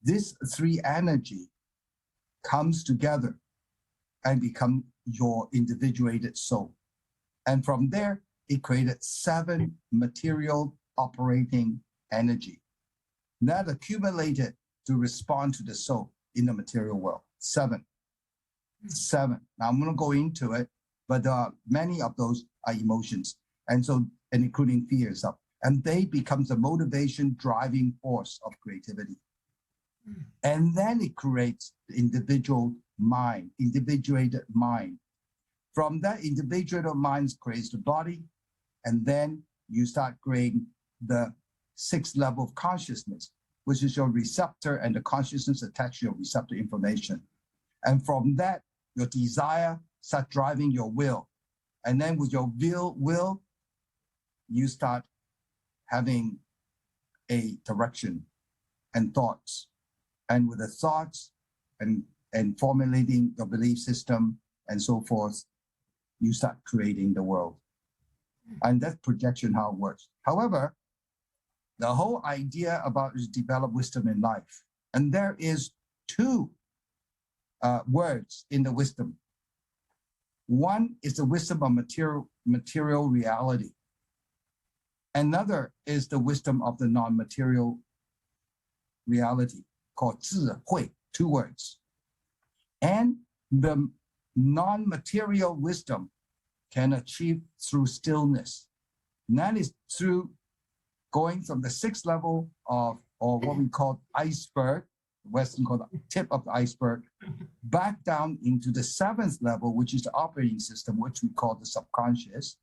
This three energy comes together and become your individuated soul. And from there, it created 7 material operating energy that accumulated to respond to the soul in the material world. 7. Now I'm going to go into it, but many of those are emotions, and including fears, and they become the motivation driving force of creativity. And then it creates the individual mind, individuated mind. From that individual mind creates the body, and then you start creating the 6th level of consciousness, which is your receptor, and the consciousness attached to your receptor information. And from that, your desire start driving your will. And then with your will, you start having a direction and thoughts. And with the thoughts and formulating your belief system and so forth, you start creating the world. And that's projection, how it works. However, the whole idea about is develop wisdom in life. And there is 2 words in the wisdom. One is the wisdom of material reality. Another is the wisdom of the non-material reality, called 智慧, 2 words. And the non-material wisdom can achieve through stillness. And that is through going from the 6th level of, or what we call iceberg, Western called the tip of the iceberg, back down into the 7th level, which is the operating system, which we call the subconscious,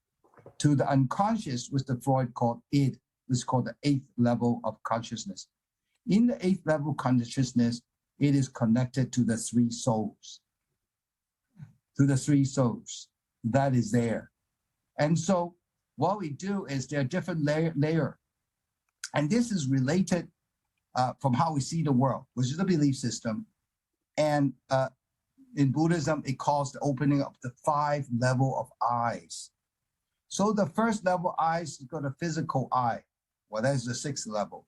to the unconscious, which the Freud called id, which is called the 8th level of consciousness. In the 8th level consciousness, it is connected to the 3 souls. To the 3 souls that is there. And so what we do is there are different layer. And this is related from how we see the world, which is the belief system. And in Buddhism, it calls the opening of the 5 level of eyes. So the first level eyes, you got a physical eye. Well, that's the 6th level.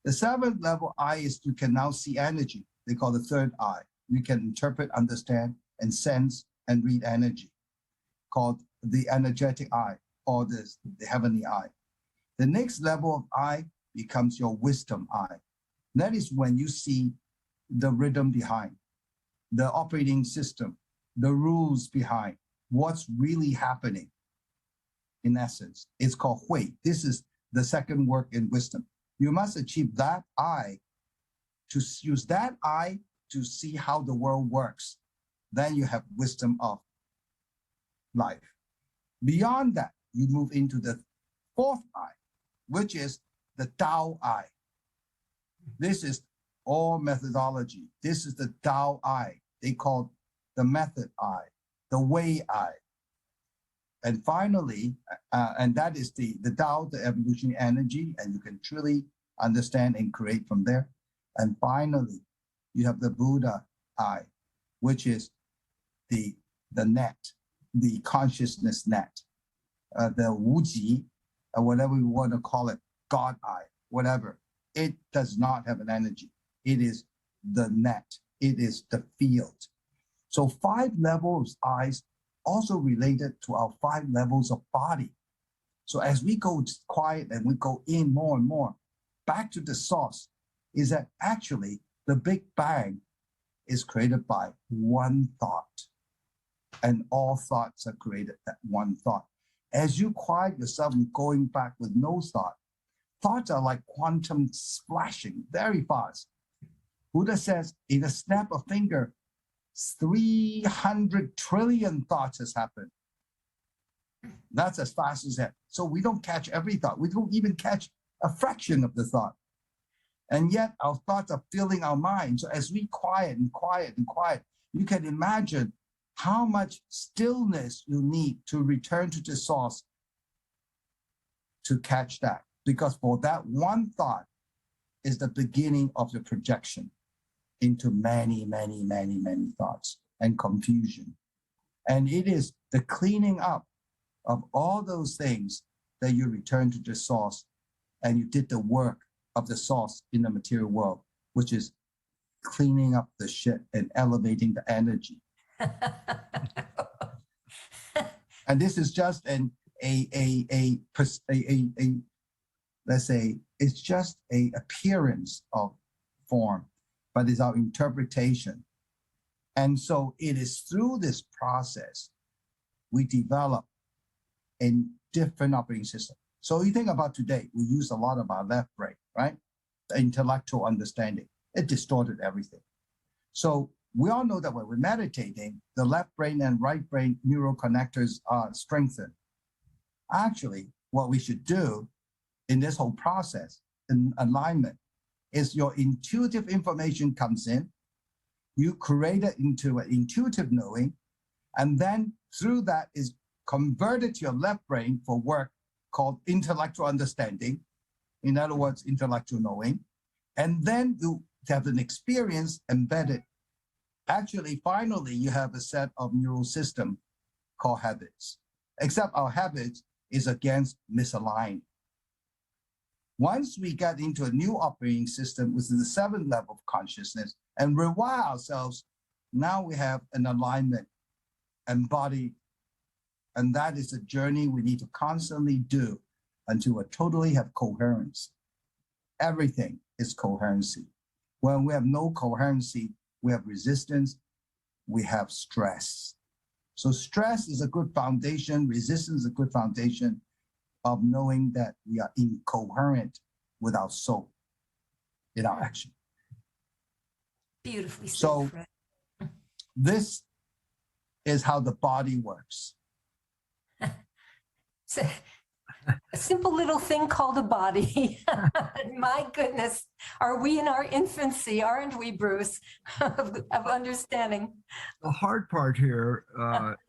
The seventh level eye is you can now see energy. They call the third eye. You can interpret, understand, and sense and read energy, called the energetic eye or the heavenly eye. The next level of eye becomes your wisdom eye. That is when you see the rhythm behind, the operating system, the rules behind, what's really happening. In essence, it's called Hui. This is the second work in wisdom. You must achieve that eye, to use that eye to see how the world works. Then you have wisdom of life. Beyond that, you move into the fourth eye, which is the Tao eye. This is all methodology. This is the Tao eye. They call the method eye, the way eye. And finally, and that is the Tao, the evolutionary energy, and you can truly understand and create from there. And finally, you have the Buddha eye, which is the net, the consciousness net, the Wuji, or whatever we want to call it, God eye, whatever. It does not have an energy. It is the net. It is the field. So 5 levels of eyes also related to our 5 levels of body. So as we go quiet and we go in more and more, back to the source, is that actually the Big Bang is created by one thought. And all thoughts are created at one thought. As you quiet yourself and going back with no thought, thoughts are like quantum splashing very fast. Buddha says, in a snap of finger, 300 trillion thoughts has happened. That's as fast as that. So we don't catch every thought. We don't even catch a fraction of the thought. And yet our thoughts are filling our mind. So as we quiet and quiet and quiet, you can imagine how much stillness you need to return to the source to catch that. Because for that one thought is the beginning of the projection into many, many, many, many thoughts and confusion. And it is the cleaning up of all those things that you return to the source and you did the work of the source in the material world, which is cleaning up the shit and elevating the energy. And this is just let's say, it's just a appearance of form, but it's our interpretation. And so it is through this process we develop a different operating system. So you think about today, we use a lot of our left brain, right? The intellectual understanding. It distorted everything. So we all know that when we're meditating, the left brain and right brain neural connectors are strengthened. Actually, what we should do in this whole process, in alignment, is your intuitive information comes in, you create it into an intuitive knowing, and then through that is converted to your left brain for work called intellectual understanding, in other words, intellectual knowing, and then you have an experience embedded. Actually, finally, you have a set of neural system called habits, except our habits is against misaligned. Once we get into a new operating system within the 7th level of consciousness and rewire ourselves, now we have an alignment embodied. And that is a journey we need to constantly do until we totally have coherence. Everything is coherency. When we have no coherency, we have resistance, we have stress. So stress is a good foundation, resistance is a good foundation of knowing that we are incoherent with our soul in our action. Beautifully said, So Fred. this is how the body works. It's a simple little thing called a body. My goodness, are we in our infancy, aren't we, Bruce, of understanding? The hard part here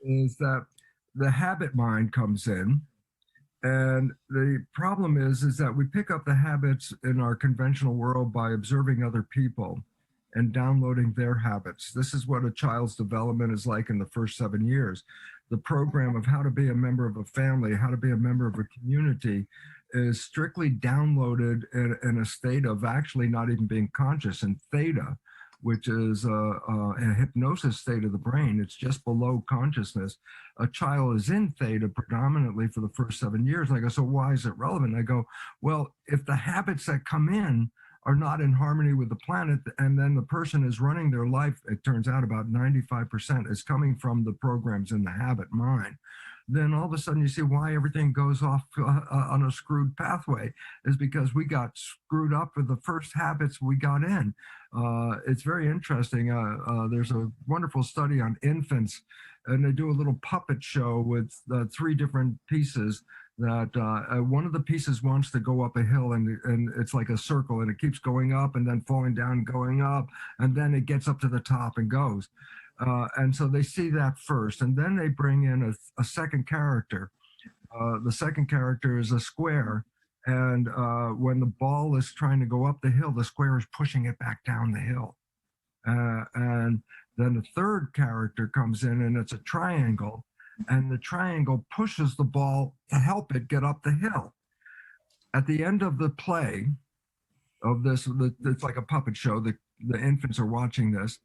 is that the habit mind comes in. And the problem is that we pick up the habits in our conventional world by observing other people and downloading their habits. This is what a child's development is like in the first 7 years. The program of how to be a member of a family, how to be a member of a community is strictly downloaded in a state of actually not even being conscious in theta, which is a hypnosis state of the brain. It's just below consciousness. A child is in theta predominantly for the first 7 years. And I go, so why is it relevant? I go, well, if the habits that come in are not in harmony with the planet, and then the person is running their life, it turns out about 95% is coming from the programs in the habit mind, then all of a sudden you see why everything goes off on a screwed pathway is because we got screwed up with the first habits we got in. It's very interesting. There's a wonderful study on infants, and they do a little puppet show with 3 different pieces that one of the pieces wants to go up a hill, and it's like a circle, and it keeps going up and then falling down, going up, and then it gets up to the top and goes. And so they see that first, and then they bring in a second character. The second character is a square, and when the ball is trying to go up the hill, the square is pushing it back down the hill. And then the third character comes in, and it's a triangle, and the triangle pushes the ball to help it get up the hill. At the end of the play of this, it's like a puppet show. The infants are watching this.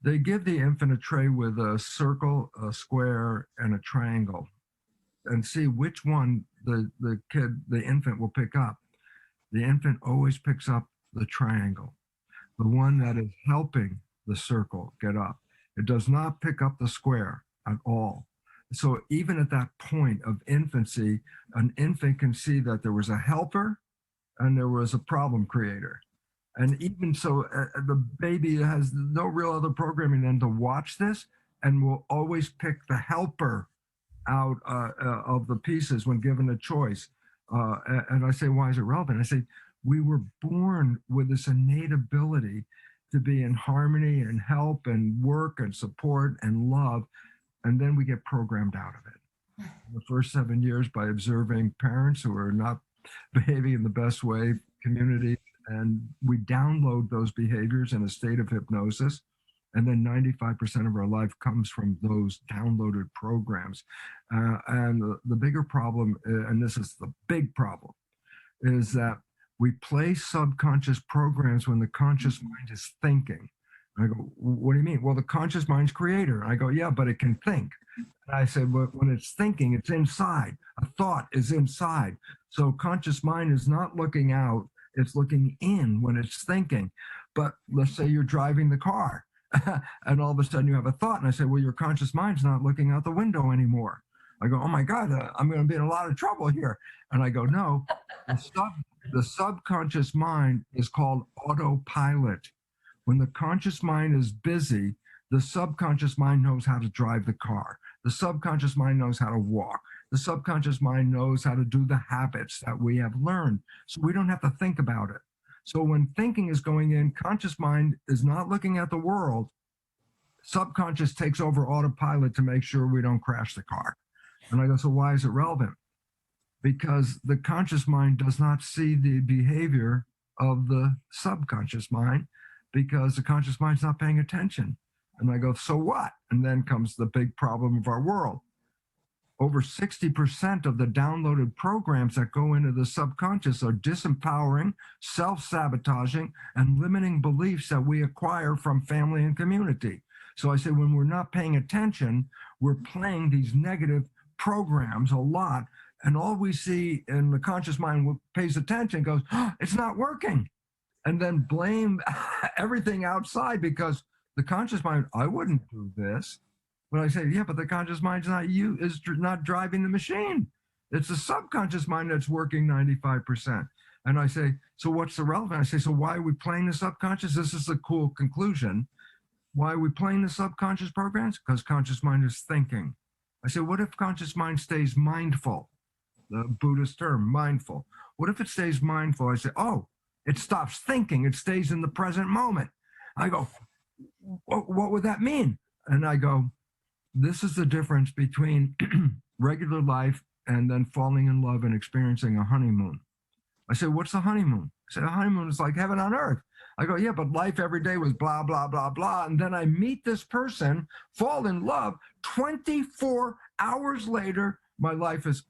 They give the infant a tray with a circle, a square, and a triangle, and see which one the infant will pick up. The infant always picks up the triangle, the one that is helping the circle get up. It does not pick up the square at all. So even at that point of infancy, an infant can see that there was a helper and there was a problem creator. And even so, the baby has no real other programming than to watch this, and will always pick the helper out of the pieces when given a choice. And I say, why is it relevant? I say, we were born with this innate ability to be in harmony and help and work and support and love, and then we get programmed out of it. The first 7 years by observing parents who are not behaving in the best way, community, and we download those behaviors in a state of hypnosis. And then 95% of our life comes from those downloaded programs. And the bigger problem, and this is the big problem, is that we play subconscious programs when the conscious mind is thinking. And I go, what do you mean? Well, the conscious mind's creator. And I go, yeah, but it can think. And I said, well, when it's thinking, it's inside. A thought is inside. So conscious mind is not looking out. It's looking in when it's thinking. But let's say you're driving the car and all of a sudden you have a thought. And I say, well, your conscious mind's not looking out the window anymore. I go, oh my God, I'm going to be in a lot of trouble here. And I go, no, the subconscious mind is called autopilot. When the conscious mind is busy, the subconscious mind knows how to drive the car. The subconscious mind knows how to walk. The subconscious mind knows how to do the habits that we have learned. So we don't have to think about it. So when thinking is going in, conscious mind is not looking at the world. Subconscious takes over autopilot to make sure we don't crash the car. And I go, so why is it relevant? Because the conscious mind does not see the behavior of the subconscious mind, because the conscious mind's not paying attention. And I go, so what? And then comes the big problem of our world. Over 60% of the downloaded programs that go into the subconscious are disempowering, self-sabotaging, and limiting beliefs that we acquire from family and community. So I say, when we're not paying attention, we're playing these negative programs a lot. And all we see in the conscious mind pays attention, goes, oh, it's not working. And then blame everything outside, because the conscious mind, I wouldn't do this. But I say, yeah, but the conscious mind's not driving the machine. It's the subconscious mind that's working 95%. And I say, so what's the relevant? I say, so why are we playing the subconscious? This is a cool conclusion. Why are we playing the subconscious programs? Because conscious mind is thinking. I say, what if conscious mind stays mindful? The Buddhist term, mindful. What if it stays mindful? I say, oh, it stops thinking. It stays in the present moment. I go, what would that mean? And I go, this is the difference between regular life and then falling in love and experiencing a honeymoon. I say, what's the honeymoon? I say, a honeymoon is like heaven on earth. I go, yeah, but life every day was blah, blah, blah, blah. And then I meet this person, fall in love. 24 hours later, my life is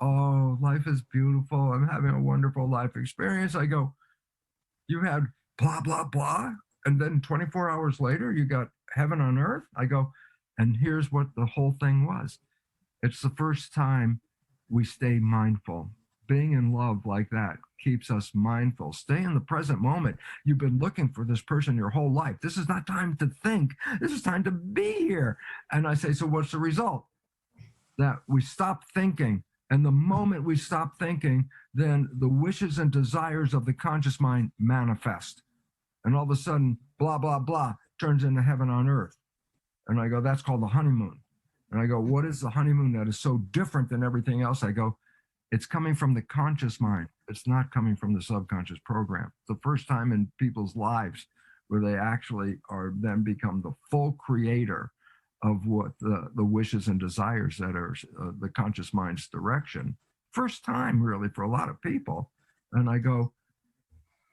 beautiful. I'm having a wonderful life experience. I go, you had blah, blah, blah. And then 24 hours later, you got heaven on earth. I go, and here's what the whole thing was. It's the first time we stay mindful. Being in love like that keeps us mindful. Stay in the present moment. You've been looking for this person your whole life. This is not time to think. This is time to be here. And I say, so what's the result? That we stop thinking. And the moment we stop thinking, then the wishes and desires of the conscious mind manifest. And all of a sudden, blah, blah, blah, turns into heaven on earth. And I go, that's called the honeymoon. And I go, what is the honeymoon that is so different than everything else? I go, it's coming from the conscious mind. It's not coming from the subconscious program. It's the first time in people's lives where they actually are then become the full creator of what the wishes and desires that are the conscious mind's direction. First time, really, for a lot of people. And I go,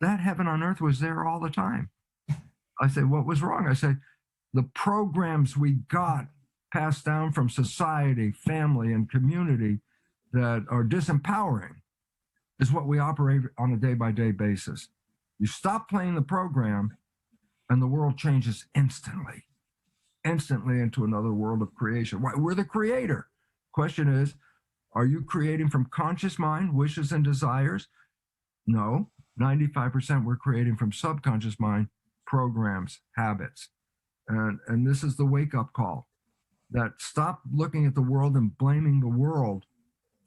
that heaven on earth was there all the time. I say, what was wrong? I say, the programs we got passed down from society, family, and community that are disempowering is what we operate on a day-by-day basis. You stop playing the program and the world changes instantly into another world of creation. We're the creator. Question is, are you creating from conscious mind, wishes and desires? No, 95% we're creating from subconscious mind, programs, habits. And this is the wake-up call, that stop looking at the world and blaming the world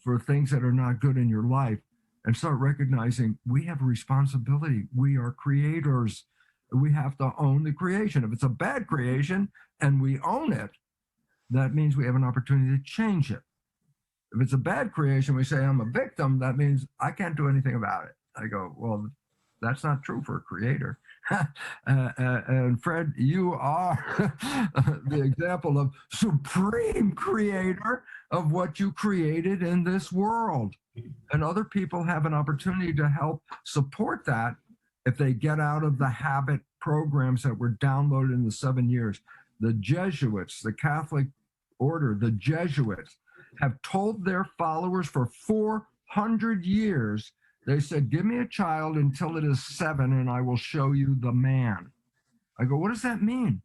for things that are not good in your life and start recognizing we have a responsibility. We are creators. We have to own the creation. If it's a bad creation and we own it, that means we have an opportunity to change it. If it's a bad creation, we say, I'm a victim, that means I can't do anything about it. I go, well, that's not true for a creator. And Fred, you are the example of supreme creator of what you created in this world. And other people have an opportunity to help support that if they get out of the habit programs that were downloaded in the 7 years. The Jesuits, the Catholic order, the Jesuits have told their followers for 400 years, they said, give me a child until it is 7 and I will show you the man. I go, what does that mean?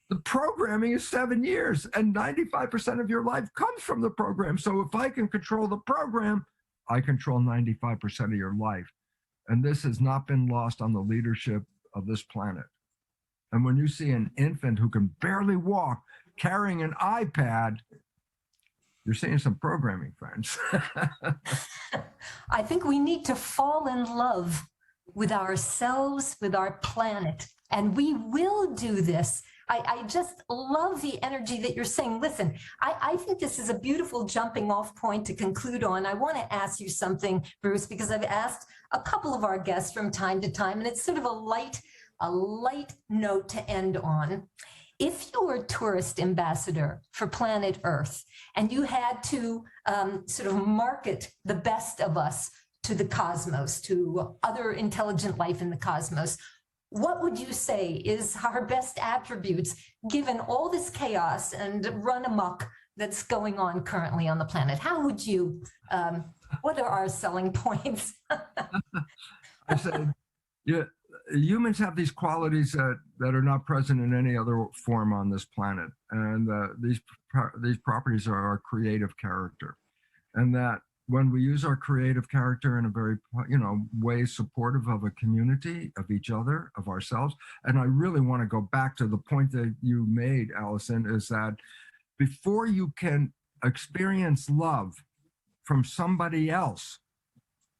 The programming is 7 years and 95% of your life comes from the program. So if I can control the program, I control 95% of your life. And this has not been lost on the leadership of this planet. And when you see an infant who can barely walk carrying an iPad, you're seeing some programming, friends. I think we need to fall in love with ourselves, with our planet, and we will do this. I just love the energy that you're saying. Listen, I think this is a beautiful jumping off point to conclude on. I want to ask you something, Bruce, because I've asked a couple of our guests from time to time, and it's sort of a light note to end on. If you were a tourist ambassador for planet Earth and you had to sort of market the best of us to the cosmos, to other intelligent life in the cosmos, what would you say is our best attributes given all this chaos and run amok that's going on currently on the planet? How would you, what are our selling points? I said, yeah, humans have these qualities that are not present in any other form on this planet. And these properties are our creative character. And that when we use our creative character in a very, way supportive of a community, of each other, of ourselves. And I really want to go back to the point that you made, Allison, is that before you can experience love from somebody else,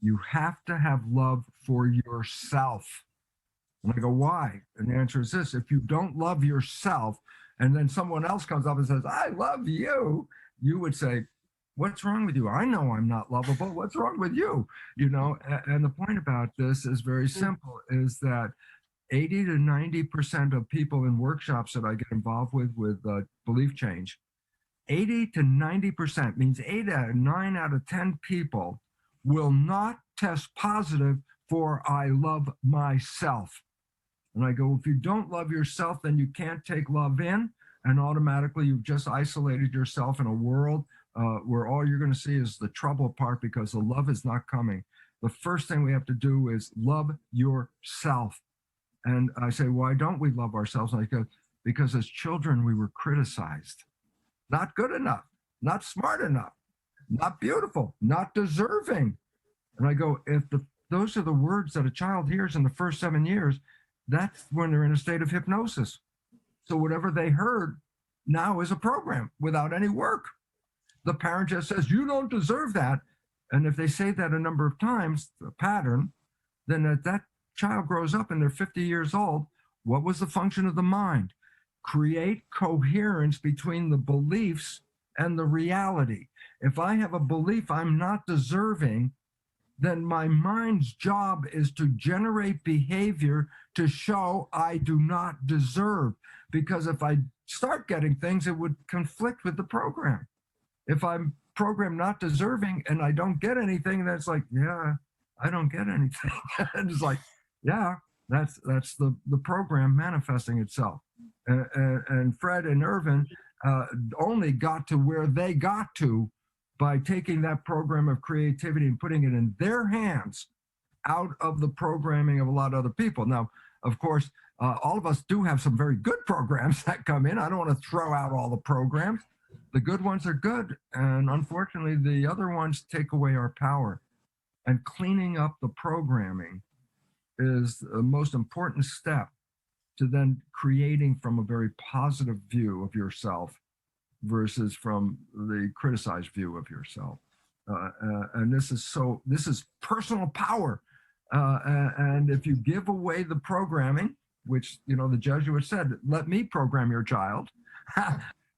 you have to have love for yourself. And I go, why? And the answer is this: if you don't love yourself, and then someone else comes up and says, I love you, you would say, what's wrong with you? I know I'm not lovable. What's wrong with you? And the point about this is very simple, is that 80 to 90% of people in workshops that I get involved with belief change, 80 to 90% means 9 out of 10 people will not test positive for I love myself. And I go, if you don't love yourself, then you can't take love in, and automatically you've just isolated yourself in a world where all all you're going to see is the trouble part because the love is not coming. The first thing we have to do is love yourself. And I say, why don't we love ourselves? And I go, because as children, we were criticized. Not good enough, not smart enough, not beautiful, not deserving. And I go, if those are the words that a child hears in the first 7 years, that's when they're in a state of hypnosis. So whatever they heard now is a program without any work. The parent just says, you don't deserve that. And if they say that a number of times, the pattern, then that child grows up and they're 50 years old. What was the function of the mind? Create coherence between the beliefs and the reality. If I have a belief I'm not deserving, then my mind's job is to generate behavior to show I do not deserve. Because if I start getting things, it would conflict with the program. If I'm programmed not deserving and I don't get anything, that's like, yeah, I don't get anything. And it's like, yeah, that's the program manifesting itself. And Fred and Irvin only got to where they got to by taking that program of creativity and putting it in their hands out of the programming of a lot of other people. Now, of course, all of us do have some very good programs that come in. I don't want to throw out all the programs. The good ones are good. And unfortunately, the other ones take away our power. And cleaning up the programming is the most important step to then creating from a very positive view of yourself versus from the criticized view of yourself. And this is personal power. And if you give away the programming, which, the Jesuits said, let me program your child.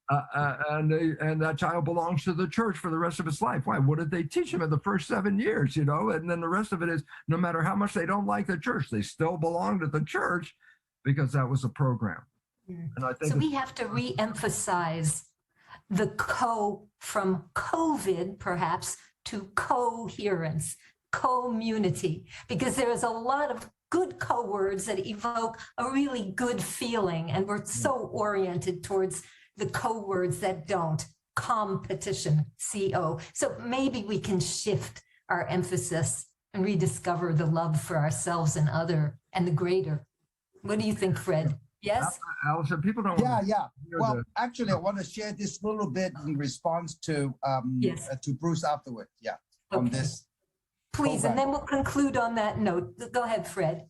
And that child belongs to the church for the rest of its life. Why? What did they teach him in the first 7 years, And then the rest of it is, no matter how much they don't like the church, they still belong to the church because that was a program. And I think so we have to re-emphasize the from COVID, perhaps, to coherence, community, because there is a lot of good co-words that evoke a really good feeling, and we're so oriented towards the co-words that don't. Competition, CO. So maybe we can shift our emphasis and rediscover the love for ourselves and the greater. What do you think, Fred? Yes? Allison, people don't Yeah, yeah. Well, actually, I want to share this little bit in response to to Bruce afterwards. Yeah, on this. Please, and then we'll conclude on that note. Go ahead, Fred.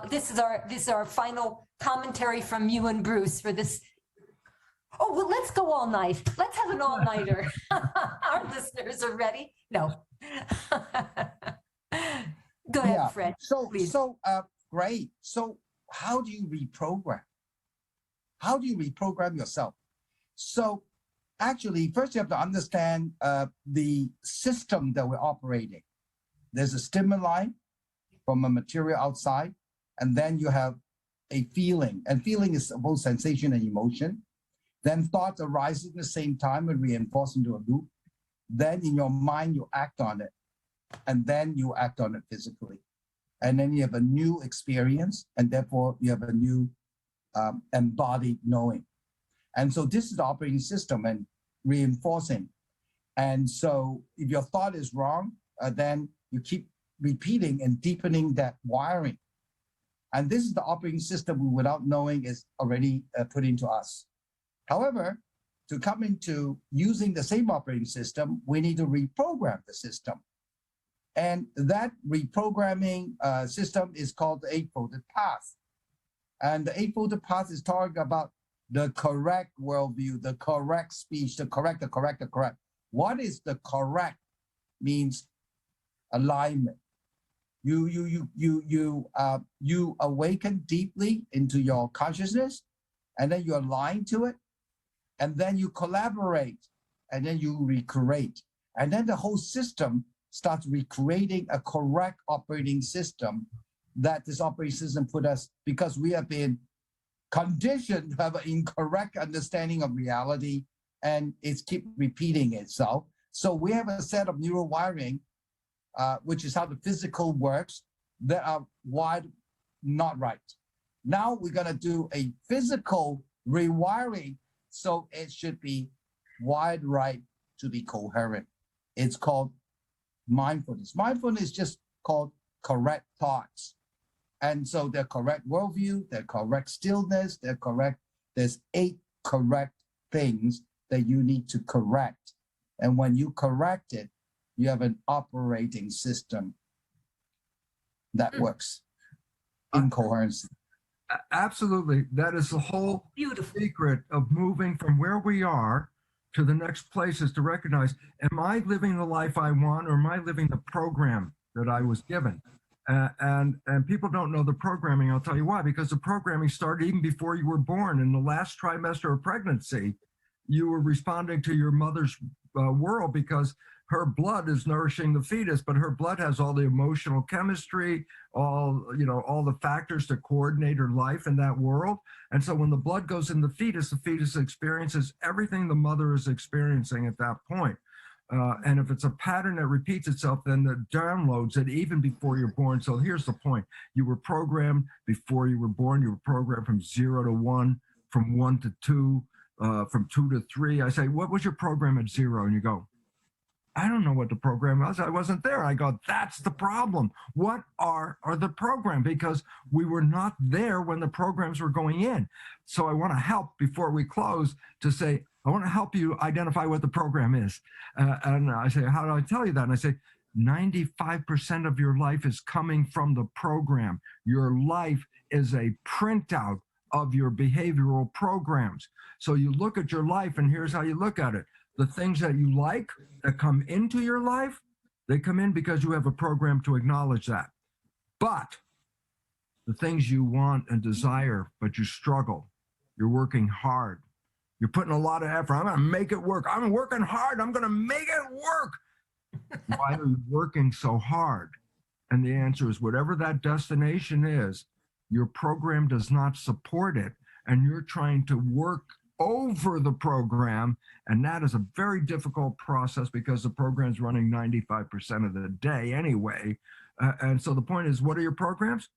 This is our final commentary from you and Bruce for this. Oh, well, let's go all night. Let's have an all-nighter. Our listeners are ready. No. Go ahead, Fred. Please. Great. So how do you reprogram? How do you reprogram yourself? So actually, first you have to understand the system that we're operating. There's a stimuli from a material outside, and then you have a feeling. And feeling is both sensation and emotion. Then thoughts arise at the same time and reinforce into a loop. Then in your mind, you act on it. And then you act on it physically. And then you have a new experience, and therefore you have a new embodied knowing. And so this is the operating system and reinforcing. And so if your thought is wrong, then you keep repeating and deepening that wiring. And this is the operating system we, without knowing, is already put into us. However, to come into using the same operating system, we need to reprogram the system. And that reprogramming system is called the Eightfold Path. And the Eightfold Path is talking about the correct worldview, the correct speech, the correct. What is the correct? Means alignment. You awaken deeply into your consciousness, and then you align to it, and then you collaborate, and then you recreate, and then the whole system starts recreating a correct operating system that this operating system put us, because we have been conditioned to have an incorrect understanding of reality, and it's keep repeating itself. So we have a set of neural wiring, which is how the physical works, that are wired not right. Now we're gonna do a physical rewiring, so it should be wired right to be coherent. It's called mindfulness. Mindfulness is just called correct thoughts. And so they're correct worldview, they're correct stillness, they're correct. There's 8 correct things that you need to correct. And when you correct it, you have an operating system that works in coherency. Absolutely. That is the whole secret of moving from where we are to the next place, is to recognize, am I living the life I want, or am I living the program that I was given? And people don't know the programming. I'll tell you why. Because the programming started even before you were born. In the last trimester of pregnancy, you were responding to your mother's world, because her blood is nourishing the fetus, but her blood has all the emotional chemistry, all the factors to coordinate her life in that world. And so when the blood goes in the fetus experiences everything the mother is experiencing at that point. And if it's a pattern that repeats itself, then it downloads it even before you're born. So here's the point. You were programmed before you were born. You were programmed from 0 to 1, from 1 to 2, from 2 to 3. I say, what was your program at 0? And you go, I don't know what the program was. I wasn't there. I go, that's the problem. What are the program? Because we were not there when the programs were going in. So I want to help before we close to say, I want to help you identify what the program is. And I say, how do I tell you that? And I say, 95% of your life is coming from the program. Your life is a printout of your behavioral programs. So you look at your life, and here's how you look at it. The things that you like that come into your life, they come in because you have a program to acknowledge that. But the things you want and desire, but you struggle, you're working hard, you're putting a lot of effort. I'm going to make it work. I'm working hard. I'm going to make it work. Why are you working so hard? And the answer is, whatever that destination is, your program does not support it, and you're trying to work over the program, and that is a very difficult process because the program's running 95% of the day anyway. And so the point is, what are your programs?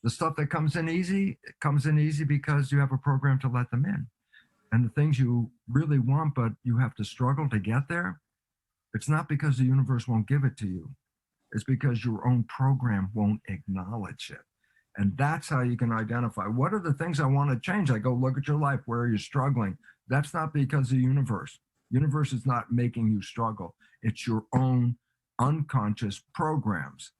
The stuff that comes in easy, it comes in easy because you have a program to let them in. And the things you really want, but you have to struggle to get there, it's not because the universe won't give it to you. It's because your own program won't acknowledge it. And that's how you can identify, what are the things I want to change? I go, look at your life. Where are you struggling? That's not because of the universe. Universe is not making you struggle. It's your own unconscious programs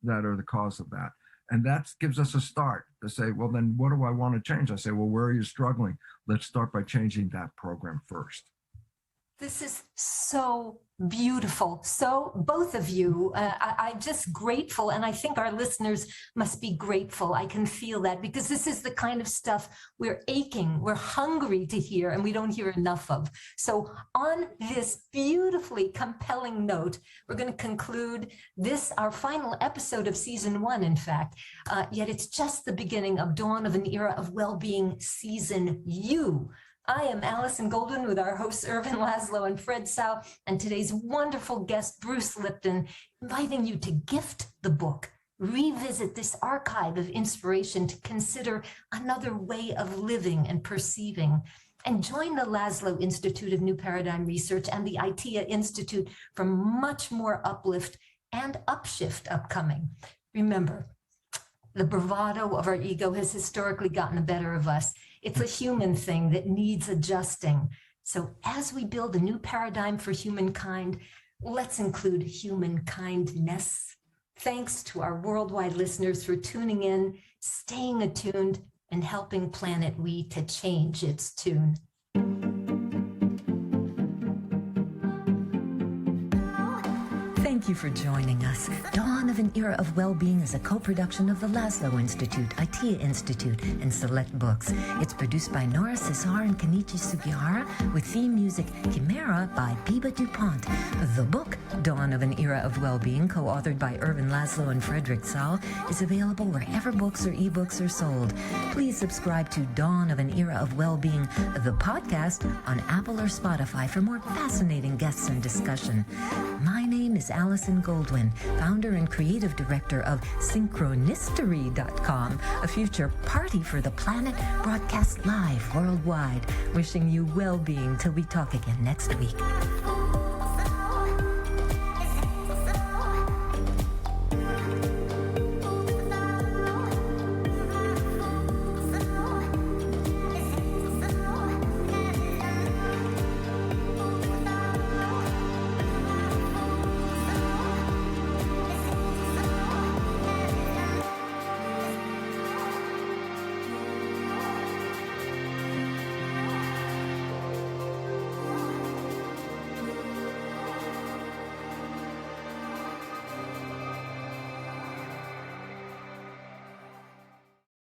that are the cause of that. And that gives us a start to say, well, then what do I want to change? I say, well, where are you struggling? Let's start by changing that program first. This is so beautiful. So both of you, I'm just grateful. And I think our listeners must be grateful. I can feel that, because this is the kind of stuff we're aching, we're hungry to hear, and we don't hear enough of. So on this beautifully compelling note, we're going to conclude this, our final episode of season 1, in fact. Yet it's just the beginning of Dawn of an Era of Wellbeing Season U. I am Allison Goldwyn with our hosts Irvin Laszlo and Fred Sau, and today's wonderful guest, Bruce Lipton, inviting you to gift the book, revisit this archive of inspiration to consider another way of living and perceiving, and join the Laszlo Institute of New Paradigm Research and the ITEA Institute for much more uplift and upshift upcoming. Remember, the bravado of our ego has historically gotten the better of us. It's a human thing that needs adjusting. So as we build a new paradigm for humankind, let's include human kindness. Thanks to our worldwide listeners for tuning in, staying attuned, and helping Planet We to change its tune. Thank you for joining us. Dawn of an Era of Wellbeing is a co-production of the Laszlo Institute, ITEA Institute, and Select Books. It's produced by Nora Cesar and Kenichi Sugihara, with theme music Chimera by Biba DuPont. The book, Dawn of an Era of Wellbeing, co-authored by Irvin Laszlo and Frederick Sau, is available wherever books or ebooks are sold. Please subscribe to Dawn of an Era of Wellbeing, the podcast, on Apple or Spotify for more fascinating guests and discussion. My name is Allison Goldwyn, founder and creative director of Synchronistery.com, a future party for the planet broadcast live worldwide. Wishing you well-being till we talk again next week.